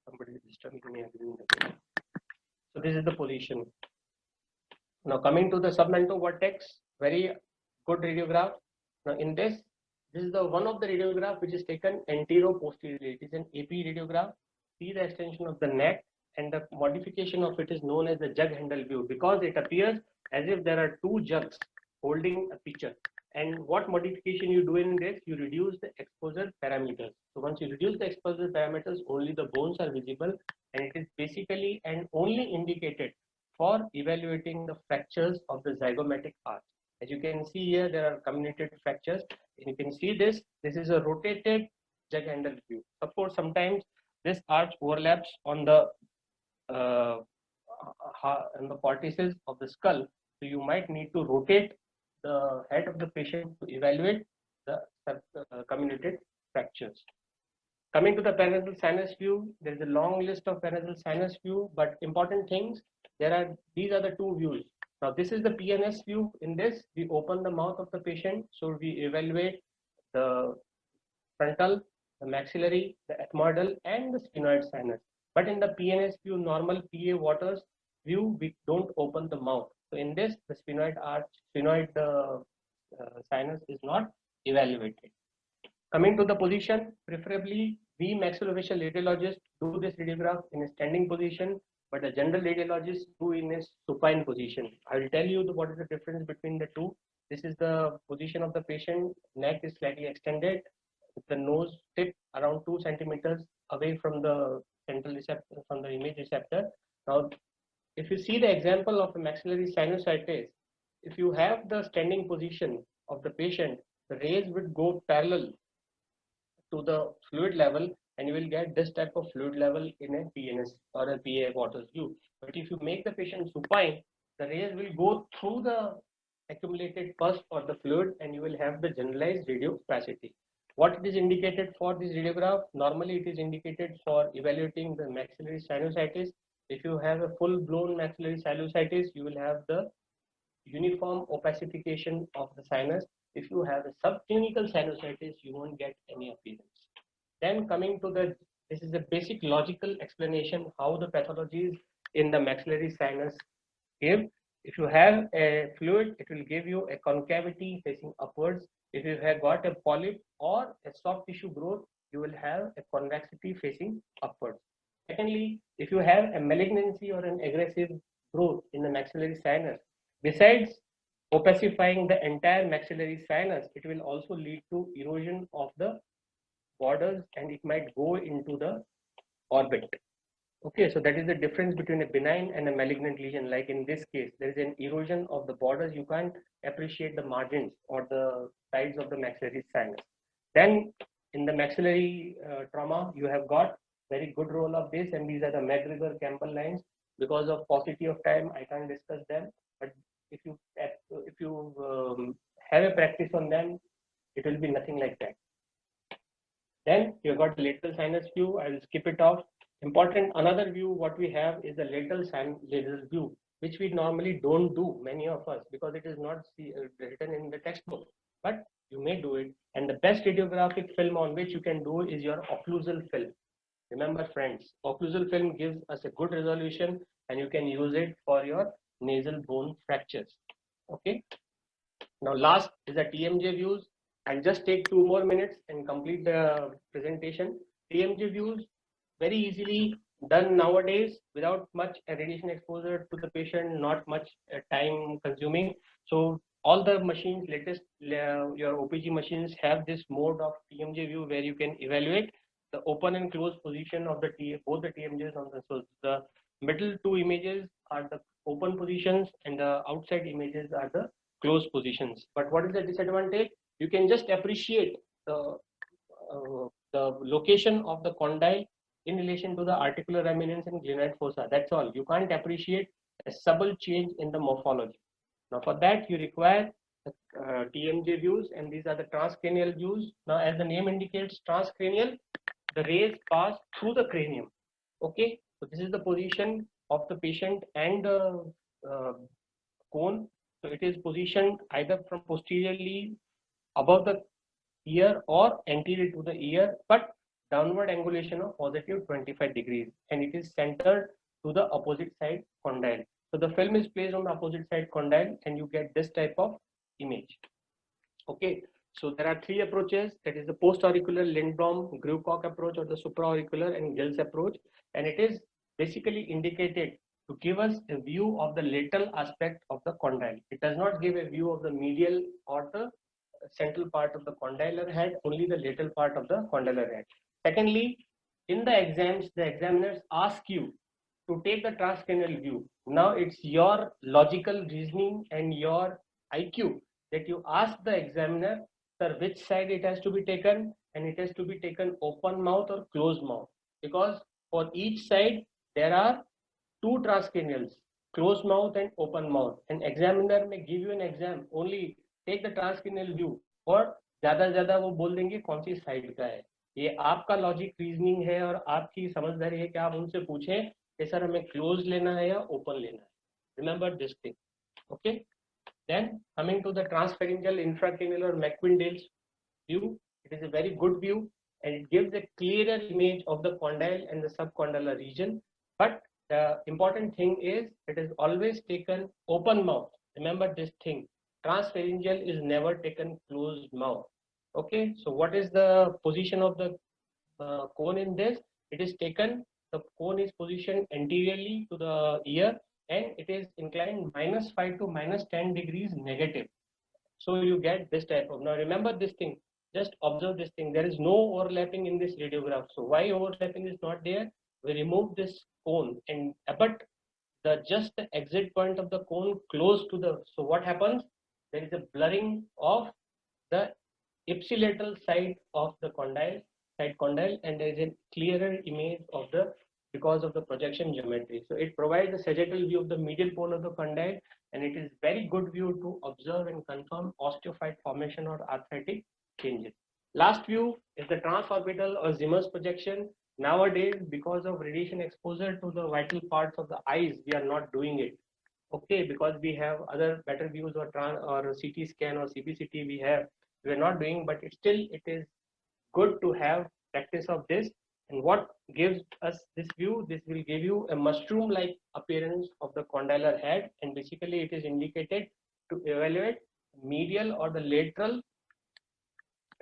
Somebody is disturbing me again. So this is the position. Now coming to the submental vortex, very good radiograph. Now in this is the one of the radiograph which is taken antero-posteriorly. It is an AP radiograph. See the extension of the neck, and the modification of it is known as the jug handle view, because it appears as if there are two jugs holding a pitcher, And what modification you do in this, you reduce the exposure parameters. So once you reduce the exposure parameters, only the bones are visible, and it is basically and only indicated for evaluating the fractures of the zygomatic arch. As you can see here, there are comminuted fractures. And you can see this. This is a rotated jug handle view. Of course, sometimes this arch overlaps on the cortices of the skull. So you might need to rotate the head of the patient to evaluate the comminuted fractures. Coming to the paranasal sinus view, there is a long list of paranasal sinus view, but important things, these are the two views. Now this is the PNS view. In this, we open the mouth of the patient, so we evaluate the frontal, the maxillary, the ethmoidal, and the sphenoid sinus. But in the PNS view, normal PA Waters view, we don't open the mouth. So in this, the sphenoid sinus is not evaluated. Coming to the position, preferably we maxillofacial radiologists do this radiograph in a standing position, but the general radiologists do in a supine position. I will tell you what is the difference between the two. This is the position of the patient. Neck is slightly extended, with the nose tip around 2 centimeters away from the central receptor, from the image receptor. Now, if you see the example of a maxillary sinusitis, if you have the standing position of the patient, the rays would go parallel to the fluid level, and you will get this type of fluid level in a PNS or a PA Waters view. But if you make the patient supine, the rays will go through the accumulated pus or the fluid, and you will have the generalized radio opacity. What it is indicated for this radiograph? Normally it is indicated for evaluating the maxillary sinusitis. If you have a full-blown maxillary sinusitis, you will have the uniform opacification of the sinus. If you have a subclinical sinusitis, you won't get any appearance. Then coming to this is a basic logical explanation how the pathologies in the maxillary sinus give. If you have a fluid, it will give you a concavity facing upwards. If you have got a polyp or a soft tissue growth, you will have a convexity facing upwards. Secondly, if you have a malignancy or an aggressive growth in the maxillary sinus, besides opacifying the entire maxillary sinus, it will also lead to erosion of the borders, and it might go into the orbit. Okay, so that is the difference between a benign and a malignant lesion. Like in this case, there is an erosion of the borders. You can't appreciate the margins or the sides of the maxillary sinus. Then in the maxillary trauma, you have got very good role of this, and these are the McGregor-Campbell lines. Because of paucity of time, I can't discuss them. But if you have a practice on them, it will be nothing like that. Then you got the lateral sinus view. I will skip it off. Important another view what we have is the lateral sinus view, which we normally don't do, many of us, because it is not written in the textbook. But you may do it, and the best radiographic film on which you can do is your occlusal film. Remember, friends, occlusal film gives us a good resolution, and you can use it for your nasal bone fractures. Okay. Now, last is the TMJ views. I'll just take 2 more minutes and complete the presentation. TMJ views, very easily done nowadays without much radiation exposure to the patient, not much time consuming. So all the machines, latest your OPG machines have this mode of TMJ view where you can evaluate the open and closed position of both the TMJs on the. So the middle 2 images are the open positions, and the outside images are the closed positions. But what is the disadvantage? You can just appreciate the location of the condyle in relation to the articular eminence and glenoid fossa. That's all. You can't appreciate a subtle change in the morphology. Now for that you require the TMJ views, and these are the transcranial views. Now as the name indicates, transcranial, the rays pass through the cranium. Okay, so this is the position of the patient and the cone. So it is positioned either from posteriorly above the ear or anterior to the ear, but downward angulation of positive 25 degrees, and it is centered to the opposite side condyle. So the film is placed on the opposite side condyle, and you get this type of image. Okay, so there are 3 approaches. That is the post-auricular Lindblom Grewcock approach, or the supraauricular and Gills approach, and it is basically indicated to give us a view of the lateral aspect of the condyle. It does not give a view of the medial or the central part of the condylar head, only the lateral part of the condylar head. Secondly, in the exams, the examiners ask you to take the transcranial view. Now it's your logical reasoning and your IQ that you ask the examiner, sir, which side it has to be taken, and it has to be taken open mouth or closed mouth, because for each side there are two transcranials, closed mouth and open mouth, and examiner may give you an exam only take the transcranial view, और ज्यादा से ज्यादा वो बोल देंगे कौन सी side का है. ये आपका लॉजिक रीजनिंग है और आपकी समझदारी है कि आप उनसे पूछें कि सर हमें क्लोज लेना है या ओपन लेना है. Remember this thing. Okay. Then coming to the transpharyngeal, infracranial or McIndale's view, it is a very good view and it gives a clearer image of the condyle and the subcondylar region. But the important thing is it is always taken open mouth. Remember this thing. Transpharyngeal is never taken closed mouth. Okay. So what is the position of the cone in this? It is taken. The cone is positioned anteriorly to the ear, and it is inclined -5 to -10 degrees negative. So you get this type of. Now remember this thing, just observe this thing. There is no overlapping in this radiograph. So why overlapping is not there? We remove this cone, and but just the exit point of the cone close to the. So what happens? There is a blurring of the ipsilateral side of the condyle, and there is a clearer image of the, because of the projection geometry. So it provides a sagittal view of the medial pole of the condyle, and it is very good view to observe and confirm osteophyte formation or arthritic changes. Last view is the transorbital or Zimmer's projection. Nowadays, because of radiation exposure to the vital parts of the eyes, we are not doing it. Okay, because we have other better views or CT scan or CBCT we are not doing, but it is good to have practice of this. And what gives us this view? This will give you a mushroom-like appearance of the condylar head, and basically it is indicated to evaluate medial or the lateral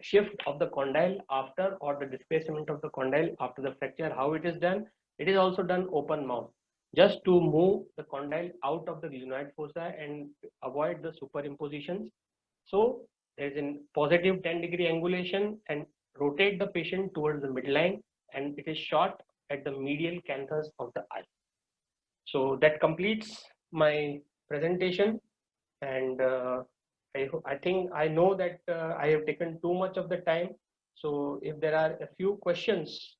shift of the condyle after, or the displacement of the condyle after the fracture. How it is done? It is also done open mouth, just to move the condyle out of the glenoid fossa and avoid the superimpositions. So there is a positive 10-degree angulation and rotate the patient towards the midline, and it is shot at the medial canthus of the eye. So that completes my presentation, and I think I know that I have taken too much of the time. So if there are a few questions,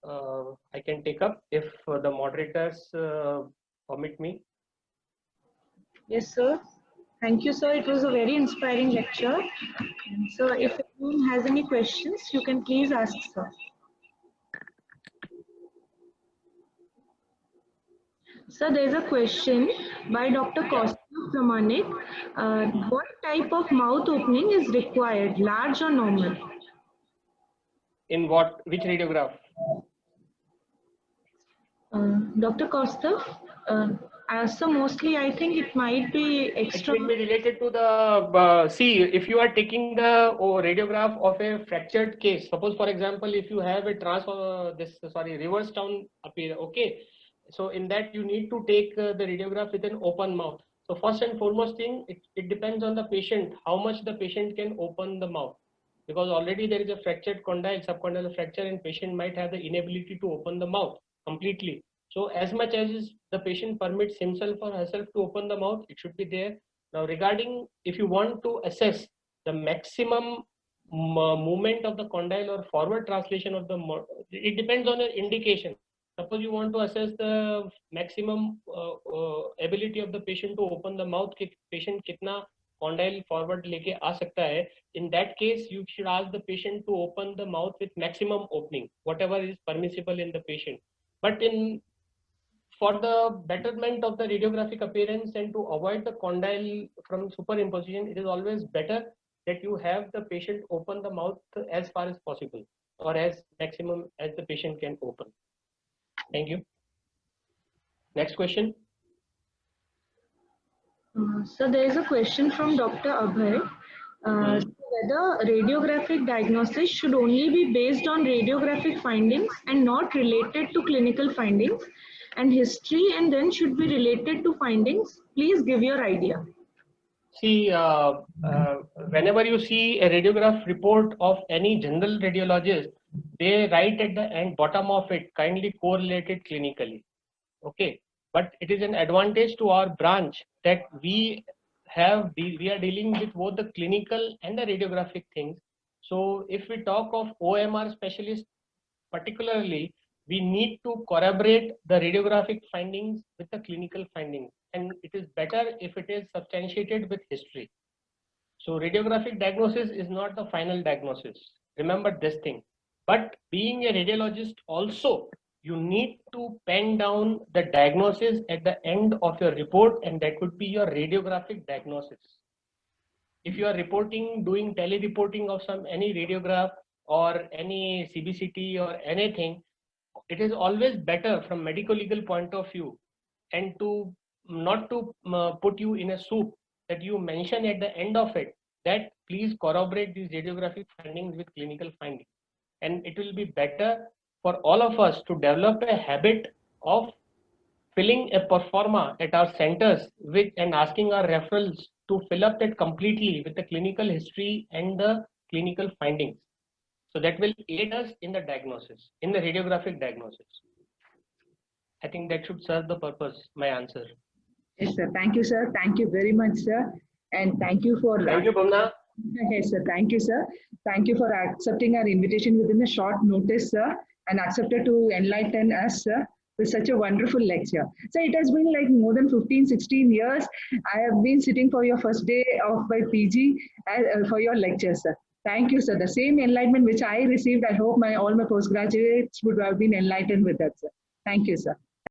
I can take up if the moderators permit me. Yes, sir. Thank you, sir. It was a very inspiring lecture. So if anyone has any questions, you can please ask, sir. Sir, there is a question by Dr. Kaustav Pramanik. What type of mouth opening is required, large or normal? In which radiograph? Dr. Kaustav, so mostly I think it might be extra. It will be related to the, see, if you are taking the radiograph of a fractured case, suppose for example, if you have a reverse down appear, okay. So in that you need to take the radiograph with an open mouth. So first and foremost thing, it depends on the patient, how much the patient can open the mouth. Because already there is a fractured condyle, subcondylar fracture, and patient might have the inability to open the mouth completely. So as much as the patient permits himself or herself to open the mouth, it should be there. Now regarding, if you want to assess the maximum movement of the condyle or forward translation of the, it depends on your indication. Suppose you want to assess the maximum ability of the patient to open the mouth, patient kitna condyle forward leke aa sakta hai. In that case, you should ask the patient to open the mouth with maximum opening, whatever is permissible in the patient. But for the betterment of the radiographic appearance and to avoid the condyle from superimposition, it is always better that you have the patient open the mouth as far as possible, or as maximum as the patient can open. Thank you. Next question. So there is a question from Dr. Abhay. Whether radiographic diagnosis should only be based on radiographic findings and not related to clinical findings, and history, and then should be related to findings. Please give your idea. See, whenever you see a radiograph report of any general radiologist, they write at the end, bottom of it, kindly correlated clinically. Okay, but it is an advantage to our branch that we are dealing with both the clinical and the radiographic things. So if we talk of OMR specialist particularly, we need to corroborate the radiographic findings with the clinical findings, and it is better if it is substantiated with history. So radiographic diagnosis is not the final diagnosis. Remember this thing. But being a radiologist also, you need to pen down the diagnosis at the end of your report, and that would be your radiographic diagnosis. If you are doing tele-reporting of any radiograph or any CBCT or anything, it is always better from medical legal point of view, and to not to put you in a soup, that you mention at the end of it that please corroborate these radiographic findings with clinical findings. And it will be better for all of us to develop a habit of filling a performa at our centers with and asking our referrals to fill up that completely with the clinical history and the clinical findings. So that will aid us in the diagnosis, in the radiographic diagnosis. I think that should serve the purpose, my answer. Yes, sir. Thank you, sir. Thank you very much, sir. And thank you for... Thank you, Bhavna. Yes, sir. Thank you, sir. Thank you for accepting our invitation within a short notice, sir, and accepted to enlighten us, sir, with such a wonderful lecture. So it has been like more than 15, 16 years. I have been sitting for your first day of my PG for your lecture, sir. Thank you, sir. The same enlightenment which I received, I hope all my postgraduates would have been enlightened with that, sir. Thank you, sir.